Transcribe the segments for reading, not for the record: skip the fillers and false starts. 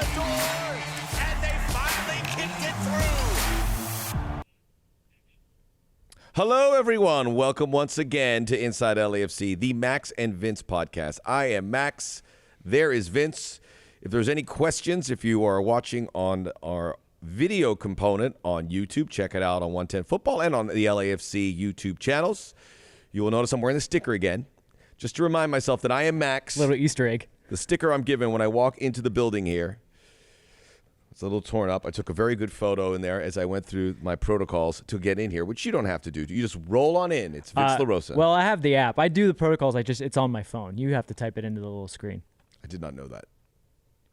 the door, and they finally kicked it through. Hello, everyone. Welcome once again to Inside LAFC, the Max and Vince podcast. I am Max. There is Vince. If there's any questions, if you are watching on our video component on YouTube, check it out on 110 Football and on the LAFC YouTube channels. You will notice I'm wearing the sticker again, just to remind myself that I am Max. Little Easter egg. The sticker I'm given when I walk into the building here. It's a little torn up. I took a very good photo in there as I went through my protocols to get in here, which you don't have to do. You just roll on in. It's Vince LaRosa. Well, I have the app. I do the protocols. It's on my phone. You have to type it into the little screen. I did not know that.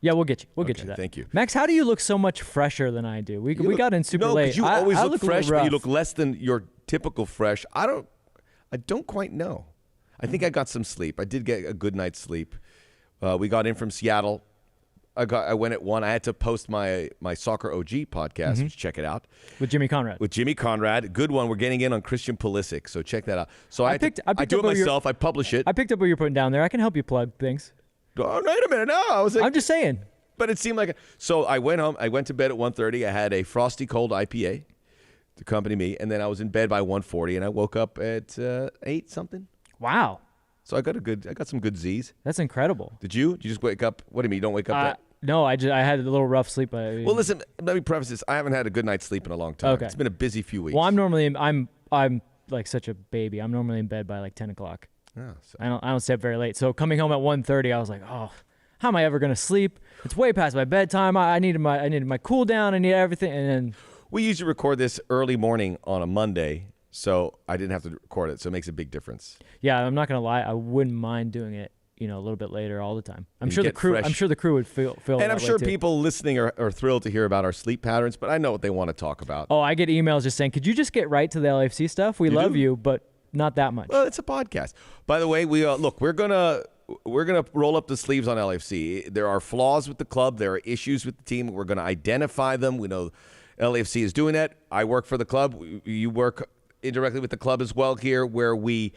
Yeah, we'll get you. We'll get you that. Thank you. Max, how do you look so much fresher than I do? We got in super late. No, because you always look fresh, but you rough. look less than your typical fresh. I don't quite know. I think I got some sleep. I did get a good night's sleep. We got in from Seattle. I went at 1. I had to post my Soccer OG podcast, which check it out. With Jimmy Conrad. With Jimmy Conrad. Good one. We're getting in on Christian Pulisic, so check that out. So I do it up myself. I publish it. I picked up what you're putting down there. I can help you plug things. Oh, wait a minute. No, I'm just saying. But it seemed like so I went home. I went to bed at 1:30. I had a frosty cold IPA to accompany me, and then I was in bed by 1:40, and I woke up at 8 something. Wow. So I got some good Z's. That's incredible. Did you? Did you just wake up? What do you mean? You don't wake up? No, I had a little rough sleep. Well, listen. Let me preface this. I haven't had a good night's sleep in a long time. Okay. It's been a busy few weeks. Well, I'm like such a baby. I'm normally in bed by like 10 o'clock. Oh, so. I don't stay up very late. So coming home at 1:30, I was like, oh, how am I ever gonna sleep? It's way past my bedtime. I needed my cool down. I need everything. And then we usually record this early morning on a Monday, so I didn't have to record it. So it makes a big difference. Yeah, I'm not gonna lie. I wouldn't mind doing it, a little bit later all the time. I'm And sure the get crew. fresh. I'm sure the crew would feel. And that I'm way sure too. people listening are thrilled to hear about our sleep patterns, but I know what they want to talk about. Oh, I get emails just saying, "Could you just get right to the LAFC stuff? We love you, but not that much." Well, it's a podcast. By the way, we're gonna roll up the sleeves on LAFC. There are flaws with the club. There are issues with the team. We're gonna identify them. We know LAFC is doing that. I work for the club. You work indirectly with the club as well here, where we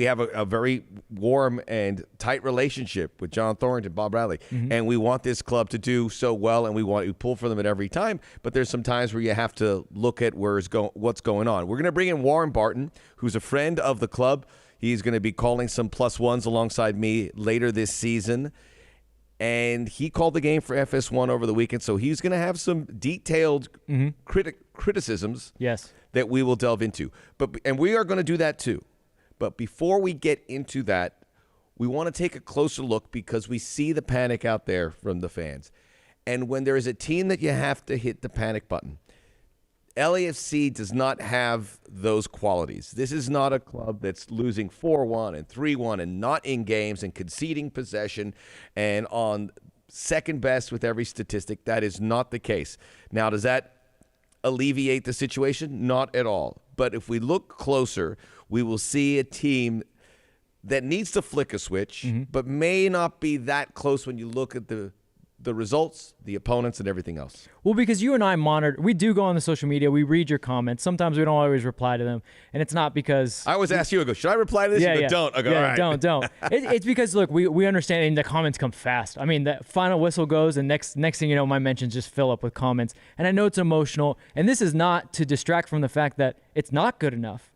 have a very warm and tight relationship with John Thornton and Bob Bradley, and we want this club to do so well, and we pull for them at every time. But there's some times where you have to look at what's going on. We're going to bring in Warren Barton, who's a friend of the club. He's going to be calling some +1s alongside me later this season, and he called the game for FS1 over the weekend, so he's going to have some detailed criticisms that we will delve into. And we are going to do that too. But before we get into that, we want to take a closer look because we see the panic out there from the fans. And when there is a team that you have to hit the panic button, LAFC does not have those qualities. This is not a club that's losing 4-1 and 3-1 and not in games and conceding possession and on second best with every statistic. That is not the case. Now, does that alleviate the situation? Not at all. But if we look closer, we will see a team that needs to flick a switch, but may not be that close when you look at the results, the opponents, and everything else. Well, because you and I monitor, we do go on the social media, we read your comments. Sometimes we don't always reply to them, and it's not because I always ask you, I go, should I reply to this? You go, don't. I go, all right. Don't. It's because, look, we understand, and the comments come fast. I mean, the final whistle goes, and next thing you know, my mentions just fill up with comments. And I know it's emotional, and this is not to distract from the fact that it's not good enough.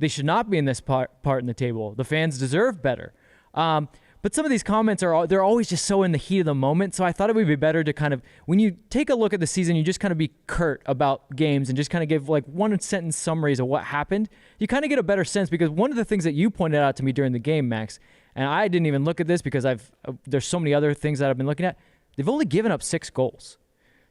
They should not be in this part in the table. The fans deserve better. But some of these comments they're always just so in the heat of the moment. So I thought it would be better to kind of, when you take a look at the season, you just kind of be curt about games and just kind of give like one sentence summaries of what happened. You kind of get a better sense, because one of the things that you pointed out to me during the game, Max, and I didn't even look at this because there's so many other things that I've been looking at. They've only given up 6 goals.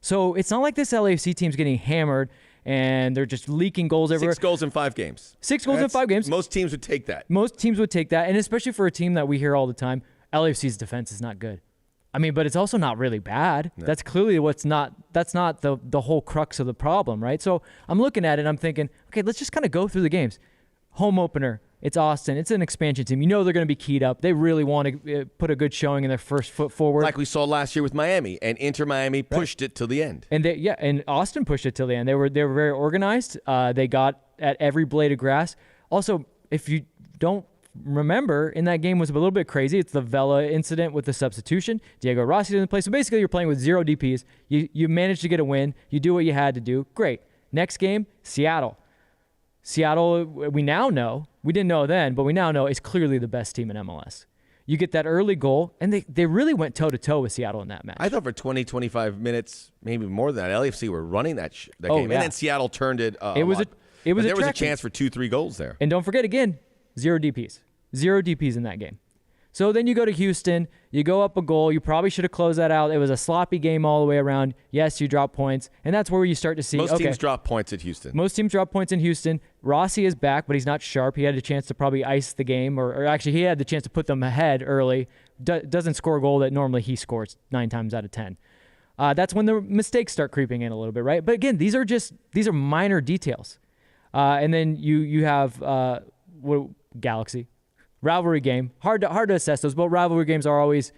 So it's not like this LAFC team's getting hammered and they're just leaking goals everywhere. 6 goals in 5 games. 6 goals in 5 games. Most teams would take that. Most teams would take that, and especially for a team that we hear all the time, LAFC's defense is not good. I mean, but it's also not really bad. No. That's clearly that's not the whole crux of the problem, right? So I'm looking at it and I'm thinking, okay, let's just kind of go through the games. Home opener, it's Austin. It's an expansion team. You know they're going to be keyed up. They really want to put a good showing in their first foot forward. Like we saw last year with Miami, and Inter Miami pushed it till the end. And Austin pushed it till the end. They were very organized. They got at every blade of grass. Also, if you don't remember, in that game was a little bit crazy. It's the Vela incident with the substitution. Diego Rossi doesn't play. So basically, you're playing with 0 DPs. You managed to get a win. You do what you had to do. Great. Next game, Seattle. Seattle, we now know, we didn't know then, but we now know is clearly the best team in MLS. You get that early goal, and they really went toe-to-toe with Seattle in that match. I thought for 20, 25 minutes, maybe more than that, LAFC were running that game. Yeah. And then Seattle turned it It was there was a chance for 2-3 goals there. And don't forget, again, 0 DPs. 0 DPs in that game. So then you go to Houston, you go up a goal. You probably should have closed that out. It was a sloppy game all the way around. Yes, you drop points, and that's where you start to see. Most teams drop points at Houston. Most teams drop points in Houston. Rossi is back, but he's not sharp. He had a chance to probably ice the game, or actually he had the chance to put them ahead early. Doesn't score a goal that normally he scores 9 times out of 10. That's when the mistakes start creeping in a little bit, right? But again, these are minor details. And then you have Galaxy. Rivalry game. Hard to assess those, but rivalry games are always,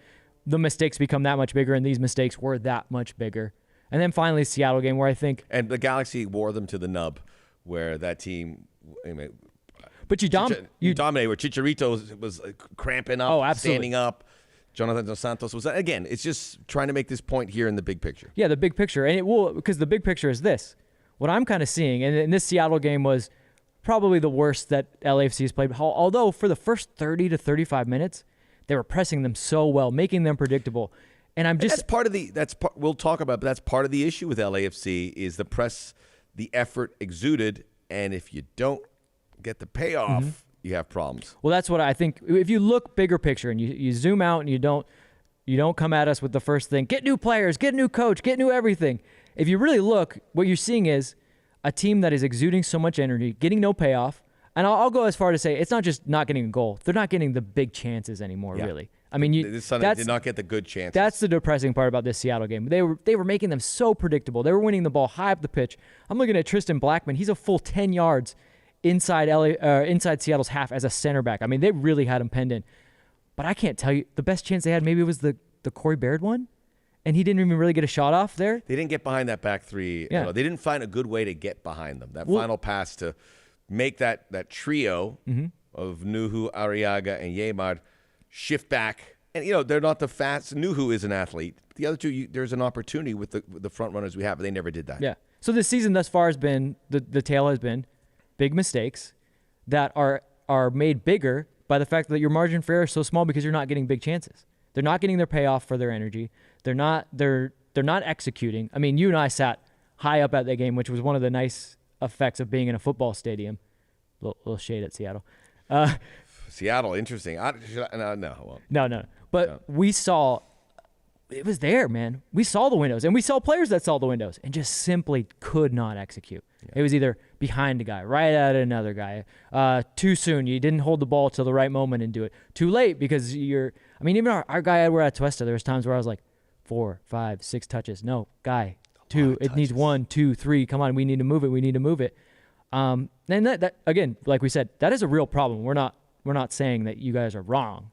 the mistakes become that much bigger, and these mistakes were that much bigger. And then finally, Seattle game, where I think... And the Galaxy wore them to the nub, where that team... But you dominated, where Chicharito was cramping up, standing up. Jonathan Dos Santos was... Again, it's just trying to make this point here in the big picture. Yeah, the big picture. And it will, because the big picture is this. What I'm kind of seeing, and this Seattle game was probably the worst that LAFC has played. Although for the first 30 to 35 minutes, they were pressing them so well, making them predictable. And that's part of the we'll talk about, but that's part of the issue with LAFC is the press, the effort exuded, and if you don't get the payoff, you have problems. Well, that's what I think. If you look bigger picture and you zoom out and you don't come at us with the first thing, get new players, get new coach, get new everything. If you really look, what you're seeing is a team that is exuding so much energy, getting no payoff. And I'll go as far to say it's not just not getting a goal. They're not getting the big chances anymore, really. I mean, this Sunday did not get the good chances. That's the depressing part about this Seattle game. They were making them so predictable. They were winning the ball high up the pitch. I'm looking at Tristan Blackman. He's a full 10 yards inside Seattle's half as a center back. I mean, they really had him penned in. But I can't tell you, the best chance they had maybe was the Corey Baird one. And he didn't even really get a shot off there. They didn't get behind that back three. Yeah. They didn't find a good way to get behind them. That final pass to make that trio of Nuhu, Arriaga, and Yeimar shift back. And, they're not the fast. Nuhu is an athlete. The other two, there's an opportunity with the front runners we have, but they never did that. Yeah. So this season thus far has been, the tale has been big mistakes that are made bigger by the fact that your margin for error is so small because you're not getting big chances. They're not getting their payoff for their energy. They're not executing. I mean, you and I sat high up at that game, which was one of the nice effects of being in a football stadium. Little shade at Seattle. Seattle, interesting. No. But we saw, it was there, man. We saw the windows, and we saw players that saw the windows and just simply could not execute. Yeah. It was either behind a guy, right at another guy, too soon. You didn't hold the ball till the right moment and do it. Too late because even our guy Edward Atuesta, there was times where I was like, 4, 5, 6 touches. No, guy, 2. It needs 1, 2, 3. Come on, we need to move it. And that again, like we said, that is a real problem. We're not saying that you guys are wrong.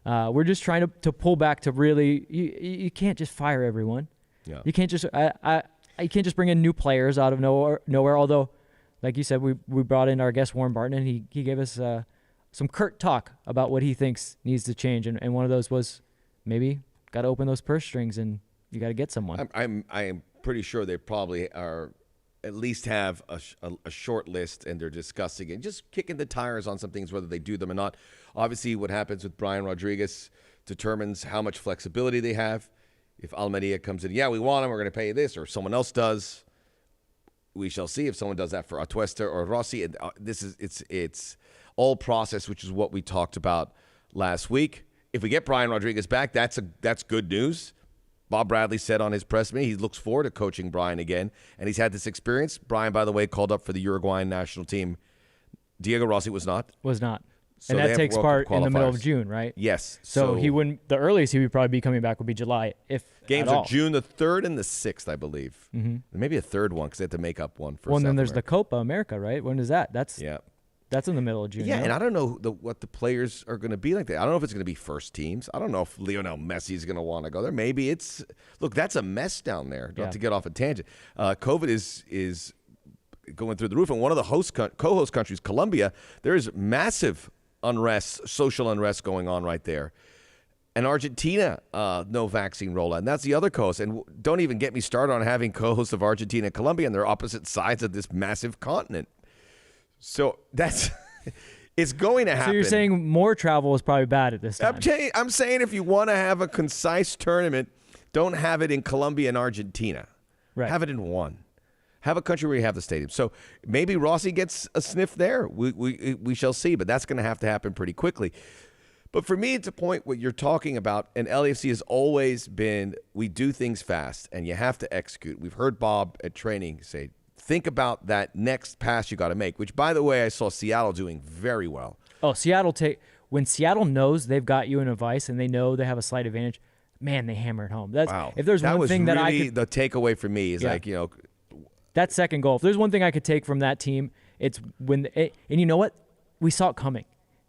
We're just trying to pull back to really. You can't just fire everyone. Yeah. You can't just you can't just bring in new players out of nowhere. Although, like you said, we brought in our guest Warren Barton, and he gave us some curt talk about what he thinks needs to change, and one of those was maybe got to open those purse strings, and you got to get someone. I am pretty sure they probably are at least have a short list, and they're discussing and just kicking the tires on some things, whether they do them or not. Obviously, what happens with Brian Rodriguez determines how much flexibility they have. If Almeria comes in, we want him, we're going to pay you this, or someone else does, we shall see. If someone does that for Atuesta or Rossi, it's all process, which is what we talked about last week. If we get Brian Rodriguez back, that's good news. Bob Bradley said on his press meeting he looks forward to coaching Brian again, and he's had this experience. Brian, by the way, called up for the Uruguayan national team. Diego Rossi was not. So and that takes part in the middle of June, right? Yes. So he wouldn't. The earliest he would probably be coming back would be July, if games at all. are June the 3rd and the 6th, I believe. Mm-hmm. Maybe a third one because they have to make up one for. Well, and South then there's America. the Copa America, right? When is that? That's in the middle of June. Yeah, and I don't know what the players are going to be like that. I don't know if it's going to be first teams. I don't know if Lionel Messi is going to want to go there. Maybe that's a mess down there. Not to get off a tangent. COVID is going through the roof, and one of the co-host countries, Colombia, there is massive unrest, social unrest going on right there. And Argentina, no vaccine rollout. And that's the other coast. And don't even get me started on having co-hosts of Argentina and Colombia on their opposite sides of this massive continent. So that's it's going to happen. So you're saying more travel is probably bad at this time? I'm saying if you want to have a concise tournament, don't have it in Colombia and Argentina. Right. Have it in one. Have a country where you have the stadium. So maybe Rossi gets a sniff there. We shall see, but that's going to have to happen pretty quickly. But for me, it's a point what you're talking about, and LAFC has always been, we do things fast, and you have to execute. We've heard Bob at training say, think about that next pass you got to make, which, by the way, I saw Seattle doing very well. Oh, when Seattle knows they've got you in a vice and they know they have a slight advantage, man, they hammer it home. Wow. If there's one thing that I could, the takeaway for me is that second goal. If there's one thing I could take from that team, it's and you know what? We saw it coming.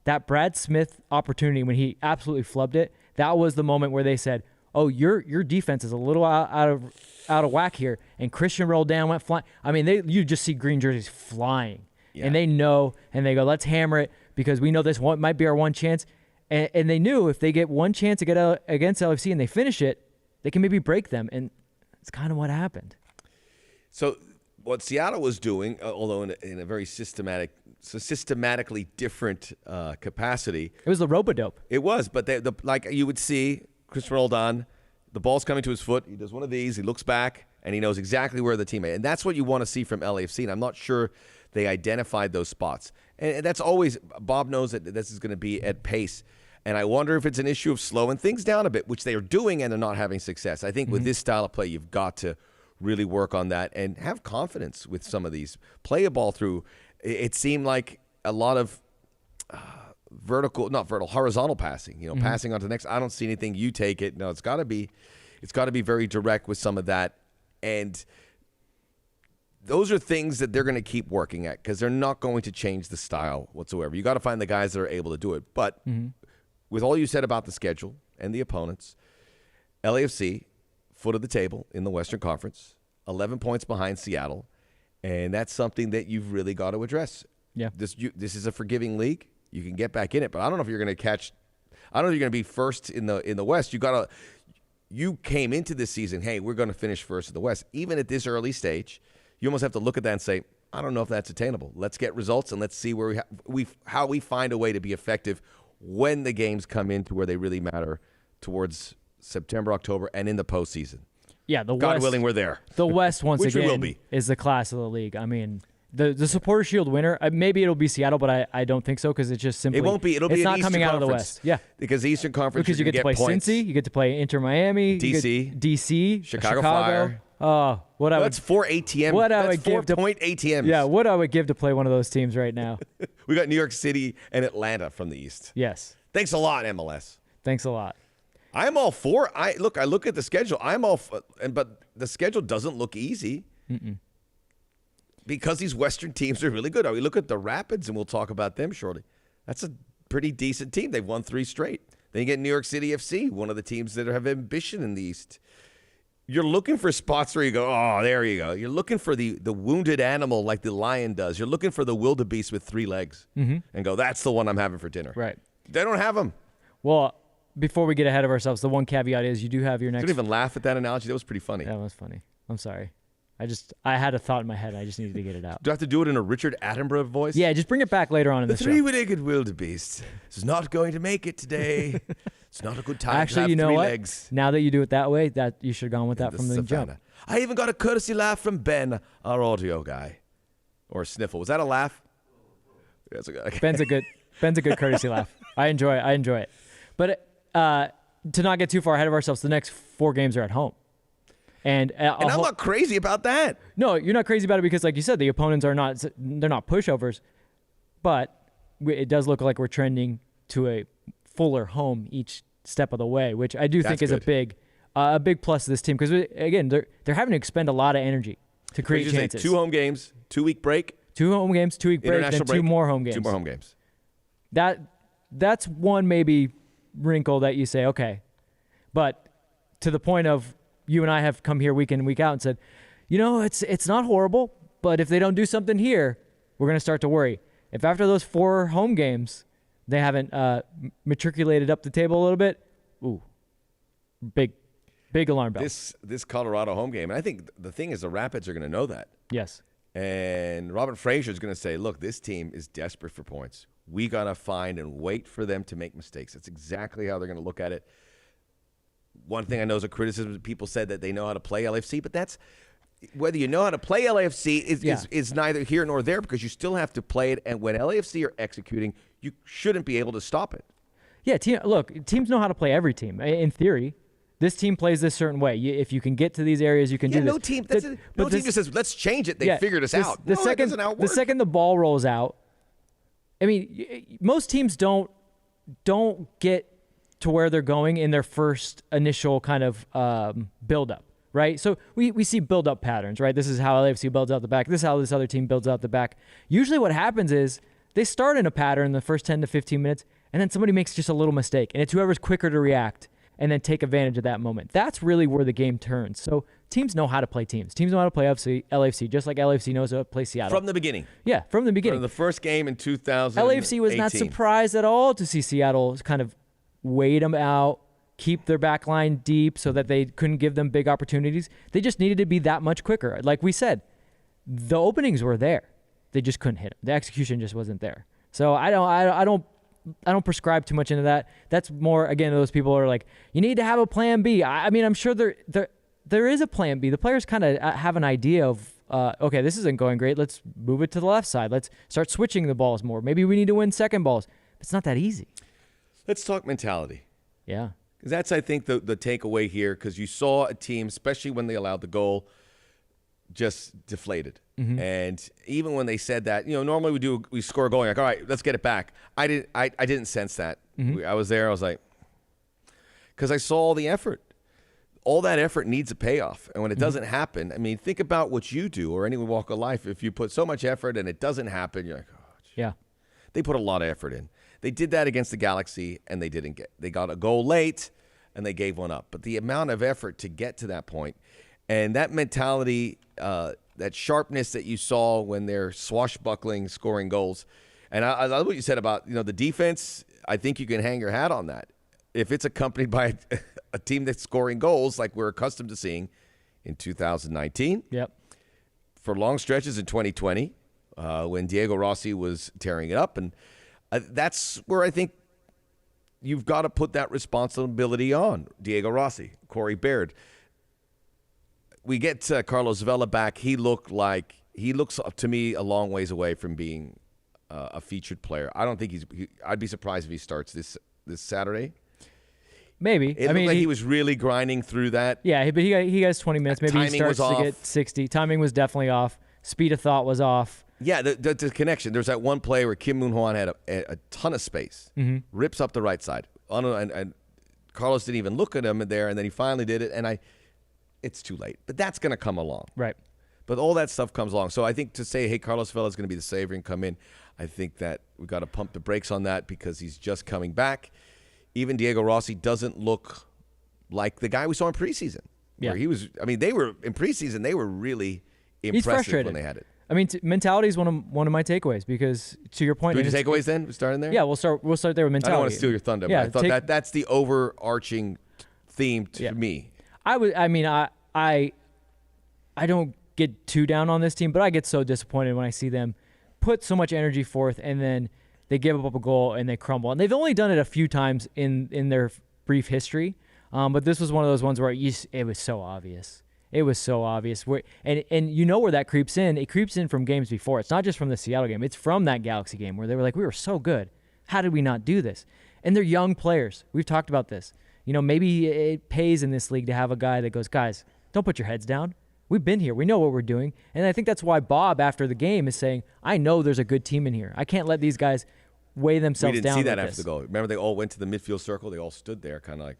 That Brad Smith opportunity when he absolutely flubbed it, that was the moment where they said, oh, your defense is a little out of whack here. And Christian rolled down, went flying. I mean, you just see green jerseys flying. Yeah. And they know, and they go, let's hammer it because we know this might be our one chance. And they knew if they get one chance to get out against LFC and they finish it, they can maybe break them. And it's kind of what happened. So what Seattle was doing, although in a very systematically different capacity. It was the rope-a-dope. It was, but like you would see, Christopher Roldan, the ball's coming to his foot. He does one of these. He looks back, and he knows exactly where the teammate. And that's what you want to see from LAFC. And I'm not sure they identified those spots. And that's always, Bob knows that this is going to be at pace. And I wonder if it's an issue of slowing things down a bit, which they are doing, and they're not having success. I think with this style of play, you've got to really work on that and have confidence with some of these. Play a ball through. It seemed like a lot of horizontal passing, passing on to the next. I don't see anything. You take it. No, it's got to be very direct with some of that. And those are things that they're going to keep working at because they're not going to change the style whatsoever. You got to find the guys that are able to do it. But with all you said about the schedule and the opponents, LAFC, foot of the table in the Western Conference, 11 points behind Seattle. And that's something that you've really got to address. Yeah. This is a forgiving league. You can get back in it, but I don't know if you're going to catch. I don't know if you're going to be first in the West. You came into this season, hey, we're going to finish first in the West. Even at this early stage, you almost have to look at that and say, I don't know if that's attainable. Let's get results and let's see where how we find a way to be effective when the games come into where they really matter towards September, October, and in the postseason. Yeah, God West, willing, we're there. The West, once Which again, will be. is the class of the league. I mean, the Supporter Shield winner, maybe it'll be Seattle, but I don't think so because it's just simply it won't be. It'll be it's an not Eastern coming out Conference. of the West. Yeah, because the Eastern Conference because you get to play points. Cincy, you get to play Inter Miami, DC, Chicago Fire. Oh, that's 4 ATM. What I that's would give 4-point ATMs. Yeah, what I would give to play one of those teams right now. We got New York City and Atlanta from the East. Yes. Thanks a lot, MLS. Thanks a lot. I'm all for. I look at the schedule. I'm all for, but the schedule doesn't look easy because these Western teams are really good. We look at the Rapids, and we'll talk about them shortly. That's a pretty decent team. They've won 3 straight. Then you get New York City FC, one of the teams that have ambition in the East. You're looking for spots where you go, oh, there you go. You're looking for the wounded animal like the lion does. You're looking for the wildebeest with 3 legs and go, that's the one I'm having for dinner. Right. They don't have them. Well, before we get ahead of ourselves, the one caveat is you do have your next. I didn't even laugh at that analogy. That was pretty funny. That was funny. I'm sorry. I had a thought in my head. I just needed to get it out. Do I have to do it in a Richard Attenborough voice? Yeah, just bring it back later on in the show. The 3-legged wildebeest is not going to make it today. It's not a good time Actually, to have you know 3 what? legs. Now that you do it that way, that you should have gone with that from the jump. I even got a courtesy laugh from Ben, our audio guy. Or a sniffle. Was that a laugh? That's a good. Okay. Ben's a good courtesy laugh. I enjoy it. But to not get too far ahead of ourselves, the next 4 games are at home. And I'm not crazy about that. No, you're not crazy about it because, like you said, the opponents are not pushovers. But it does look like we're trending to a fuller home each step of the way, which I do think is a big plus to this team because again they're having to expend a lot of energy to create chances. 2 home games, 2-week break. 2 home games, 2-week break, then 2 more home games. 2 more home games. That's one maybe wrinkle that you say, okay. But to the point of you and I have come here week in and week out and said, it's not horrible, but if they don't do something here, we're going to start to worry. If after those 4 home games, they haven't matriculated up the table a little bit, ooh, big alarm bell. This Colorado home game, and I think the thing is the Rapids are going to know that. Yes. And Robert Fraser is going to say, look, this team is desperate for points. We got to find and wait for them to make mistakes. That's exactly how they're going to look at it. One thing I know is a criticism. People said that they know how to play LAFC, but that's whether you know how to play LAFC is neither here nor there, because you still have to play it. And when LAFC are executing, you shouldn't be able to stop it. Yeah, teams know how to play every team in theory. This team plays this certain way. If you can get to these areas, you can do no this. Team. No team just says, "Let's change it." They figured us out. The second the ball rolls out, I mean, most teams don't get to where they're going in their first initial kind of build-up, right? So we see build-up patterns, right? This is how LAFC builds out the back. This is how this other team builds out the back. Usually, what happens is they start in a pattern in the first 10 to 15 minutes, and then somebody makes just a little mistake, and it's whoever's quicker to react and then take advantage of that moment. That's really where the game turns. So teams know how to play teams. Teams know how to play LAFC, just like LAFC knows how to play Seattle. From the beginning. Yeah, from the beginning. From the first game in 2000. LAFC was not surprised at all to see Seattle kind of wait them out, keep their back line deep so that they couldn't give them big opportunities. They just needed to be that much quicker. Like we said, the openings were there. They just couldn't hit them. The execution just wasn't there. So I don't prescribe too much into that. That's more, again, those people are like, you need to have a plan B. I mean, I'm sure there is a plan B. The players kind of have an idea of, okay, this isn't going great. Let's move it to the left side. Let's start switching the balls more. Maybe we need to win second balls. It's not that easy. Let's talk mentality. Yeah. Because that's, I think, the takeaway here, because you saw a team, especially when they allowed the goal, just deflated. Mm-hmm. And even when they said that, normally we score a goal, like, all right, let's get it back. I didn't sense that. Mm-hmm. I was there. I was like, because I saw all the effort. All that effort needs a payoff. And when it doesn't happen, I mean, think about what you do or any walk of life. If you put so much effort and it doesn't happen, you're like, oh, geez. Yeah. They put a lot of effort in. They did that against the Galaxy, and they got a goal late, and they gave one up. But the amount of effort to get to that point, and that mentality, that sharpness that you saw when they're swashbuckling, scoring goals. And I love what you said about, the defense. I think you can hang your hat on that. If it's accompanied by a team that's scoring goals like we're accustomed to seeing in 2019. Yep. For long stretches in 2020, when Diego Rossi was tearing it up. And that's where I think you've got to put that responsibility on Diego Rossi, Corey Baird. We get Carlos Vela back. He looks to me a long ways away from being a featured player. I don't think I'd be surprised if he starts this Saturday. Maybe. It looked like he was really grinding through that. Yeah, but he got 20 minutes. Maybe he starts to get 60. Timing was definitely off. Speed of thought was off. Yeah, the connection. There's that one play where Kim Moon-Hwan had a ton of space, rips up the right side, and Carlos didn't even look at him there, and then he finally did it, and it's too late. But that's going to come along. Right. But all that stuff comes along. So I think to say, hey, Carlos Vela is going to be the savior and come in, I think that we've got to pump the brakes on that because he's just coming back. Even Diego Rossi doesn't look like the guy we saw in preseason. Yeah. Where he was, they were in preseason, they were really impressive when they had it. I mean, mentality is one of my takeaways because, to your point, do your takeaways then? We're starting there. Yeah, we'll start there with mentality. I don't want to steal your thunder, but I thought that's the overarching theme to me. I don't get too down on this team, but I get so disappointed when I see them put so much energy forth and then they give up a goal and they crumble. And they've only done it a few times in their brief history, but this was one of those ones where it was so obvious. It was so obvious. And you know where that creeps in. It creeps in from games before. It's not just from the Seattle game. It's from that Galaxy game where they were like, we were so good. How did we not do this? And they're young players. We've talked about this. Maybe it pays in this league to have a guy that goes, guys, don't put your heads down. We've been here. We know what we're doing. And I think that's why Bob, after the game, is saying, I know there's a good team in here. I can't let these guys weigh themselves down. We didn't see that like after the goal. Remember, they all went to the midfield circle. They all stood there kind of like,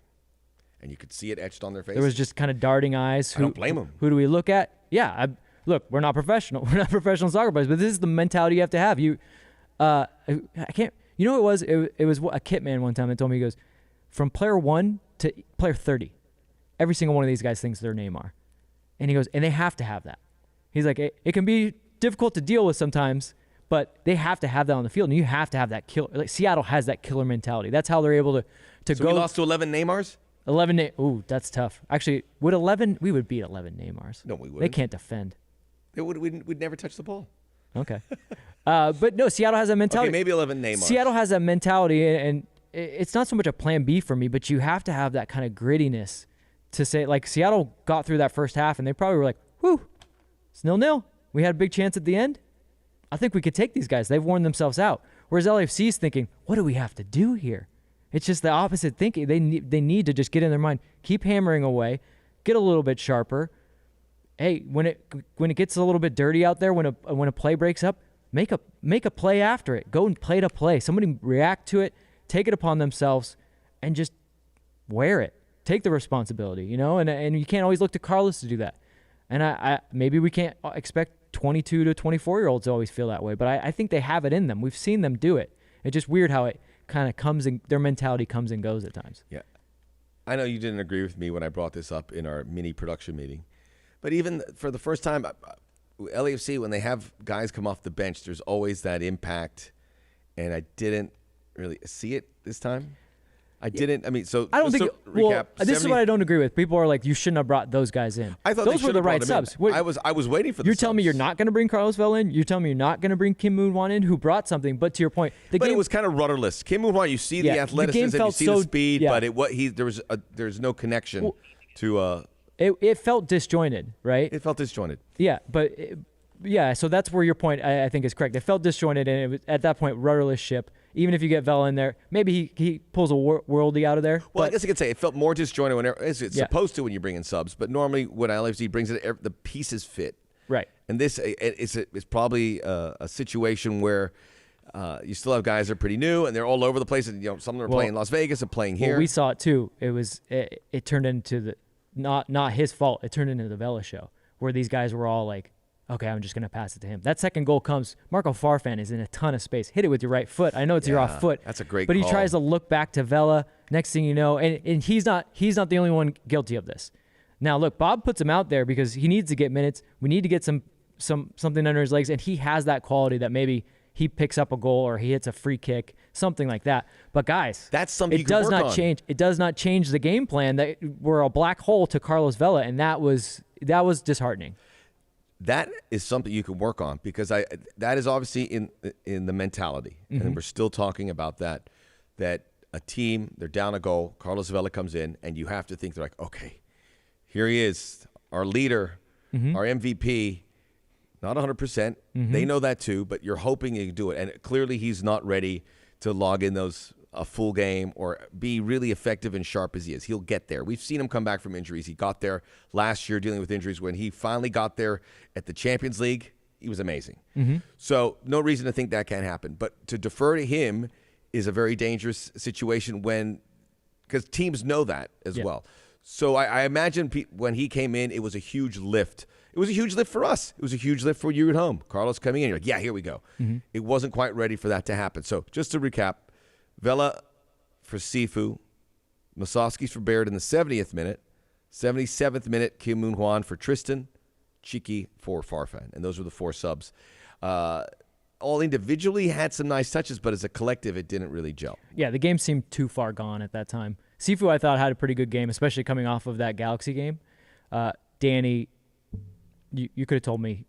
and you could see it etched on their faces. There was just kind of darting eyes. I don't blame them. Who do we look at? Yeah, look, we're not professional. We're not professional soccer players, but this is the mentality you have to have. I can't. You know what it was? It was a kit man one time that told me, he goes, from player 1 to player 30, every single one of these guys thinks they're Neymar. And he goes, and they have to have that. He's like, it can be difficult to deal with sometimes, but they have to have that on the field, and you have to have that killer. Like Seattle has that killer mentality. That's how they're able to So go. we lost to 11 Neymars? 11. Ooh, that's tough. Actually, we would beat 11 Neymars. No, we wouldn't. They can't defend. We'd never touch the ball. Okay. But no, Seattle has that mentality. Okay, maybe 11 Neymars. Seattle has that mentality, and it's not so much a plan B for me, but you have to have that kind of grittiness to say, like, Seattle got through that first half, and they probably were like, whew, it's 0-0. We had a big chance at the end. I think we could take these guys. They've worn themselves out. Whereas LAFC is thinking, what do we have to do here? It's just the opposite thinking. They need to just get in their mind, keep hammering away, get a little bit sharper. Hey, when it gets a little bit dirty out there, when a play breaks up, make a play after it. Go and play to play. Somebody react to it, take it upon themselves, and just wear it. Take the responsibility, you know. And you can't always look to Carlos to do that. And I maybe we can't expect 22 to 24-year-olds to always feel that way, but I think they have it in them. We've seen them do it. It's just weird how it kind of comes and their mentality comes and goes at times. Yeah. I know you didn't agree with me when I brought this up in our mini production meeting, but even for the first time, LAFC, when they have guys come off the bench, there's always that impact, and I didn't really see it this time. I didn't. I mean, so I don't think. recap, this is what I don't agree with. People are like, you shouldn't have brought those guys in. I thought those were the right subs. I was waiting for. You're telling me you're not going to bring Carlos Vela in. You're telling me you're not going to bring Kim Moon-Hwan in, who brought something. But to your point, but it was kind of rudderless. Kim Moon-Hwan, you see the athleticism, you see the speed, but there's no connection to. It felt disjointed, right? It felt disjointed. Yeah, but so that's where your point I think is correct. It felt disjointed, and it was at that point rudderless ship. Even if you get Vela in there, maybe he pulls a worldie out of there. Well, I guess I could say it felt more disjointed whenever it's supposed to when you bring in subs, but normally when LAFC brings it, the pieces fit. Right. And this is probably a situation where you still have guys that are pretty new and they're all over the place. And some of them are playing in Las Vegas and playing here. Well, we saw it too. It turned into the not his fault. It turned into the Vela show where these guys were all like, okay, I'm just going to pass it to him. That second goal comes, Marco Farfan is in a ton of space. Hit it with your right foot. I know it's your off foot. That's a great But call. he tries to look back to Vela. Next thing you know, and he's not the only one guilty of this. Now, look, Bob puts him out there because he needs to get minutes. We need to get something under his legs, and he has that quality that maybe he picks up a goal or he hits a free kick, something like that. But guys, that's something it does not change. It does not change the game plan that we're a black hole to Carlos Vela, and that was disheartening. That is something you can work on because that is obviously in the mentality, and we're still talking about that a team, they're down a goal, Carlos Vela comes in, and you have to think they're like, okay, here he is, our leader, our MVP, not 100%. They know that too, but you're hoping he can do it, and clearly he's not ready to log in a full game or be really effective and sharp as he is. He'll get there. We've seen him come back from injuries. He got there last year dealing with injuries. When he finally got there at the Champions League, he was amazing. So no reason to think that can't happen. But to defer to him is a very dangerous situation because teams know that as well. So I imagine when he came in, it was a huge lift. It was a huge lift for us. It was a huge lift for you at home. Carlos coming in, you're like, yeah, here we go. It wasn't quite ready for that to happen. So just to recap, Vela for Sifu, Musovski's for Baird in the 70th minute, 77th minute, Kim Moon-Hwan for Tristan, Chiki for Farfan. And those were the four subs. All individually had some nice touches, but as a collective, it didn't really gel. Yeah, the game seemed too far gone at that time. Sifu, I thought, had a pretty good game, especially coming off of that Galaxy game. Danny, you could have told me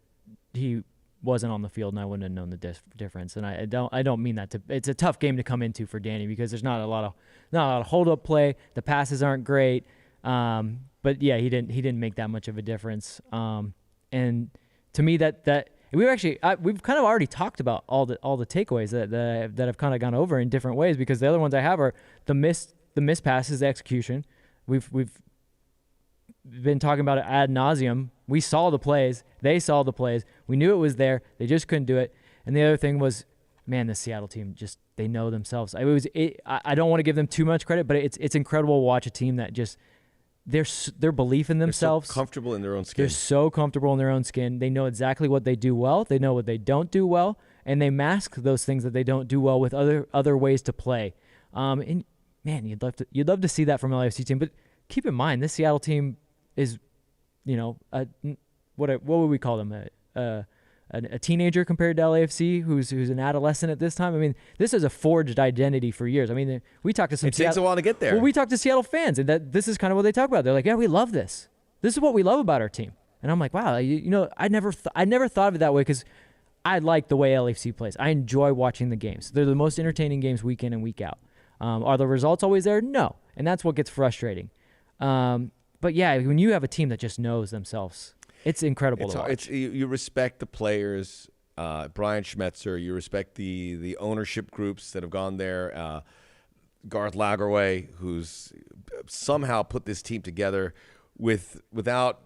he wasn't on the field and I wouldn't have known the difference. And I don't mean that it's a tough game to come into for Danny because there's not a lot of hold up play. The passes aren't great. But yeah, he didn't make that much of a difference. And to me that we've kind of already talked about all the takeaways that have kind of gone over in different ways because the other ones I have are the missed passes, the execution. We've been talking about it ad nauseum. We saw the plays. They saw the plays. We knew it was there. They just couldn't do it. And the other thing was, man, the Seattle team they know themselves. I don't want to give them too much credit, but it's incredible to watch a team that just their belief in themselves. They're so comfortable in their own skin. They're so comfortable in their own skin. They know exactly what they do well. They know what they don't do well, and they mask those things that they don't do well with other ways to play. And man, you'd love to see that from an LAFC team. But keep in mind, this Seattle team is, what would we call them? A a teenager compared to LAFC who's an adolescent at this time. I mean, this is a forged identity for years. I mean, we talked to some It takes a while to get there. Well, we talked to Seattle fans, and that this is kind of what they talk about. They're like, yeah, we love this. This is what we love about our team. And I'm like, wow, you know, I never thought of it that way because I like the way LAFC plays. I enjoy watching the games. They're the most entertaining games week in and week out. Are the results always there? No. And that's what gets frustrating. But yeah, when you have a team that just knows themselves, it's incredible to watch. You respect the players, Brian Schmetzer. You respect the ownership groups that have gone there. Garth Lagerwey, who's somehow put this team together without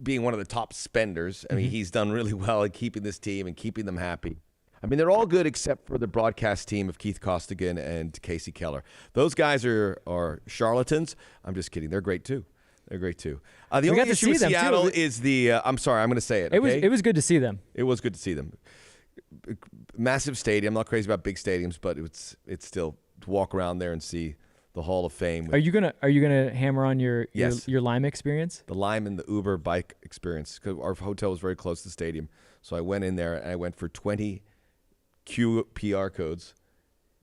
being one of the top spenders. I mean, he's done really well at keeping this team and keeping them happy. I mean, they're all good except for the broadcast team of Keith Costigan and Casey Keller. Those guys are charlatans. I'm just kidding. They're great too. The only issue with Seattle is the I'm sorry, I'm going to say it. Okay? It was good to see them. It was good to see them. Massive stadium. I'm not crazy about big stadiums, but it's still to walk around there and see the Hall of Fame. Are you gonna hammer on your Yes. your Lime experience? The Lime and the Uber bike experience, because our hotel was very close to the stadium. So I went in there and I went for 20 QPR codes.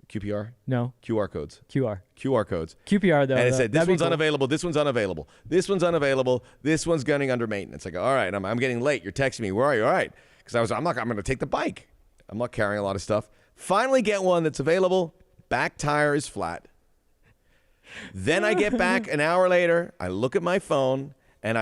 QPR? No. QR codes. QR codes. QPR though. And it said, this that'd be one's cool. unavailable, this one's unavailable, this one's unavailable, this one's going under maintenance. I go, all right, I'm getting late. You're texting me. Where are you? All right. Because I'm going to take the bike. I'm not carrying a lot of stuff. Finally get one that's available. Back tire is flat. Then I get back an hour later. I look at my phone, and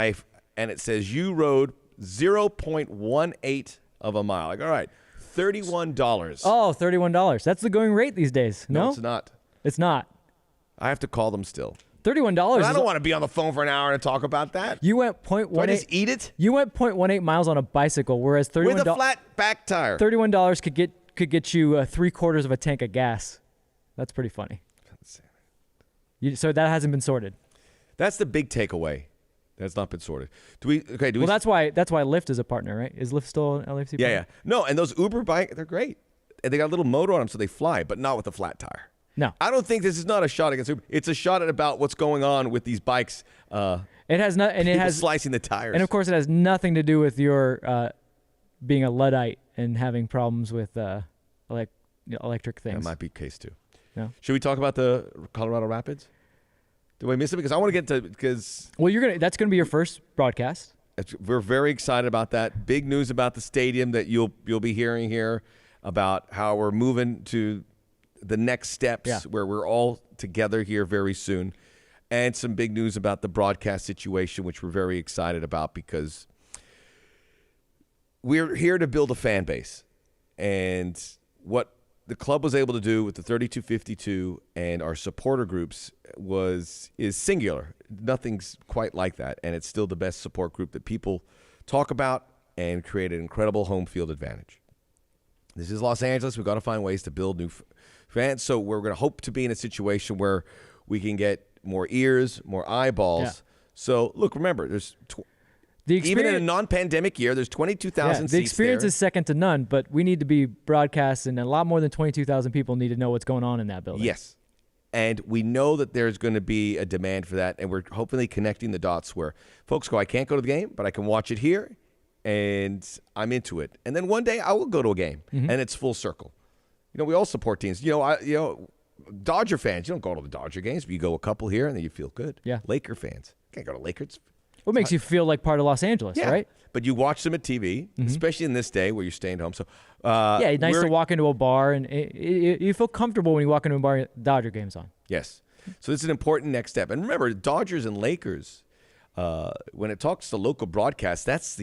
it says you rode 0.18 of a mile. Like, all right, $31. Oh, $31. That's the going rate these days. No, it's not. It's not. I have to call them still. $31. I don't want to be on the phone for an hour and talk about that. You went Do I just 0.18. eat it? You went 0.18 miles on a bicycle, whereas $31 With a flat back tire. $31 could get you 3/4 of a tank of gas. That's pretty funny. So that hasn't been sorted. That's the big takeaway. That's not been sorted. Well, that's why Lyft is a partner, right? Is Lyft still an LAFC partner? Yeah. No, and those Uber bike, they're great. And they got a little motor on them so they fly, but not with a flat tire. No. I don't think this is not a shot against Uber. It's a shot at about what's going on with these bikes. It has not, and it has slicing the tires. and of course it has nothing to do with your being a Luddite and having problems with electric things. That might be the case too. No. Should we talk about the Colorado Rapids? Did we miss it? Because I want to get to because Well, that's gonna be your first broadcast. we're very excited about that. Big news about the stadium that you'll be hearing here about how we're moving to the next steps where we're all together here very soon. And some big news about the broadcast situation, which we're very excited about because we're here to build a fan base. And what the club was able to do with the 3252 and our supporter groups is singular. Nothing's quite like that. And it's still the best support group that people talk about and create an incredible home field advantage. This is Los Angeles. We've got to find ways to build new fans. So we're going to hope to be in a situation where we can get more ears, more eyeballs. Yeah. So look, remember, there's even in a non-pandemic year, there's 22,000 seats The experience there. is second to none, but we need to be broadcast, and a lot more than 22,000 people need to know what's going on in that building. Yes. And we know that there's going to be a demand for that, and we're hopefully connecting the dots where folks go, I can't go to the game, but I can watch it here, and I'm into it. And then one day I will go to a game, and it's full circle. You know, we all support teams. Dodger fans, you don't go to the Dodger games, but you go a couple here, and then you feel good. Yeah. Laker fans, can't go to Lakers. What makes you feel like part of Los Angeles, right? But you watch them at TV, especially in this day where you're staying home. So nice to walk into a bar, and you feel comfortable when you walk into a bar. Dodger game's on. Yes. So this is an important next step. And remember, Dodgers and Lakers, when it talks to local broadcast, that's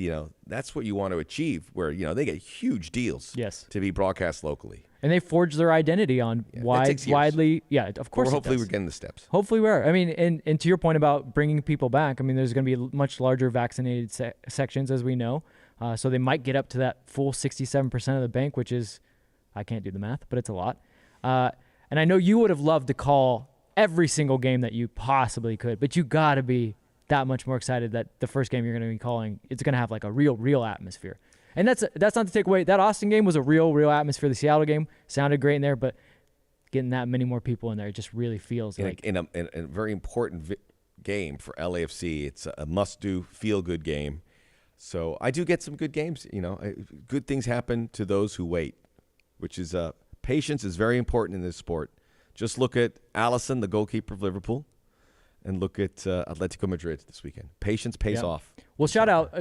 what you want to achieve. Where they get huge deals. Yes. To be broadcast locally. And they forge their identity on widely. Yeah, of course. Hopefully we're getting the steps. Hopefully we are. I mean, and to your point about bringing people back, I mean, there's going to be much larger vaccinated sections, as we know. So they might get up to that full 67% of the bank, which is, I can't do the math, but it's a lot. And I know you would have loved to call every single game that you possibly could, but you got to be that much more excited that the first game you're going to be calling, it's going to have like a real atmosphere. And that's not to take away. That Austin game was a real atmosphere. The Seattle game sounded great in there, but getting that many more people in there, it just really feels like in a very important game for LAFC. It's a must-do, feel-good game. So I do get some good games. Good things happen to those who wait, which is patience is very important in this sport. Just look at Alisson, the goalkeeper of Liverpool, and look at Atletico Madrid this weekend. Patience pays off. Well, shout out.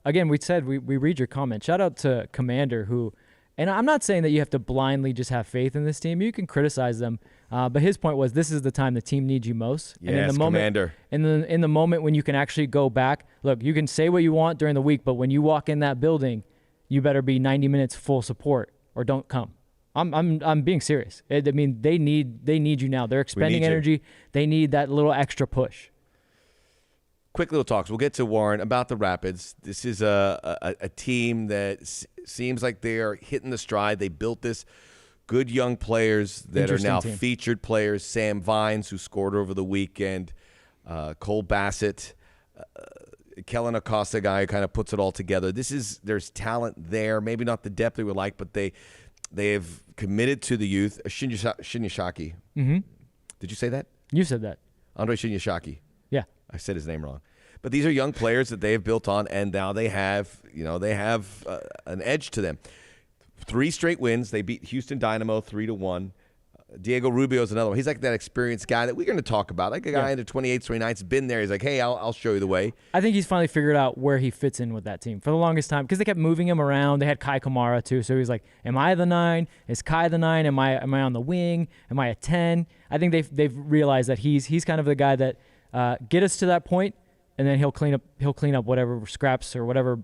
Again, we said we read your comment. Shout out to Commander who, and I'm not saying that you have to blindly just have faith in this team. You can criticize them. But his point was this is the time the team needs you most. Yes, and in the moment, Commander. In the moment when you can actually go back, look, you can say what you want during the week, but when you walk in that building, you better be 90 minutes full support or don't come. I'm being serious. I mean, they need you now. They're expending energy. They need that little extra push. Quick little talks. We'll get to Warren about the Rapids. This is a team that seems like they are hitting the stride. They built this. Good young players that are now featured players. Sam Vines, who scored over the weekend. Cole Bassett. Kellen Acosta guy who kind of puts it all together. There's talent there. Maybe not the depth we would like, but they have committed to the youth. Shinyashaki. Mm-hmm. Did you say that? You said that. Andre Shinyashaki. Yeah. I said his name wrong. But these are young players that they have built on, and now they have an edge to them. 3 straight wins. They beat Houston Dynamo 3-1. Diego Rubio is another one. He's like that experienced guy that we're going to talk about. Like a guy in the 28th, 29th, been there. He's like, hey, I'll show you the way. I think he's finally figured out where he fits in with that team for the longest time because they kept moving him around. They had Kai Kamara too, so he's like, am I the 9? Is Kai the 9? Am I on the wing? Am I a 10? I think they've realized that he's kind of the guy that get us to that point, and then he'll clean up whatever scraps or whatever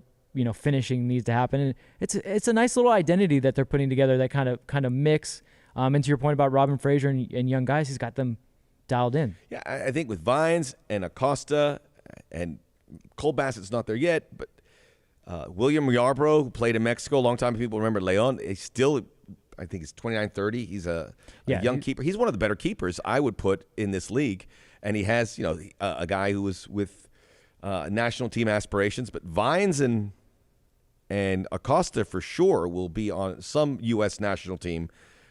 finishing needs to happen. And it's a nice little identity that they're putting together. That kind of mix. And to your point about Robin Fraser and young guys, he's got them dialed in. Yeah, I think with Vines and Acosta and Cole Bassett's not there yet, but William Yarbrough, who played in Mexico a long time, people remember Leon. He's still, I think he's 29, 30. He's a young keeper. He's one of the better keepers I would put in this league. And he has, a guy who was with national team aspirations. But Vines and Acosta for sure will be on some U.S. national team,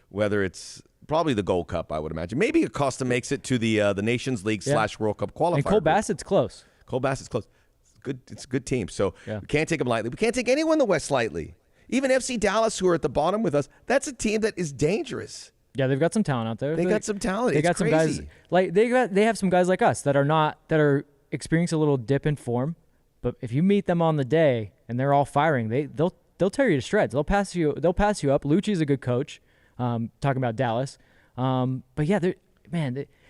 whether it's probably the Gold Cup, I would imagine. Maybe Acosta makes it to the Nations League / World Cup qualifier. And Cole Bassett's close. It's a good team. So we can't take them lightly. We can't take anyone in the West lightly. Even FC Dallas, who are at the bottom with us, that's a team that is dangerous. Yeah, they've got some talent out there. They got some talent. They got some guys like they have some guys like us that are experiencing a little dip in form. But if you meet them on the day and they're all firing, they'll tear you to shreds. They'll pass you up. Lucci's a good coach. Talking about Dallas. But yeah,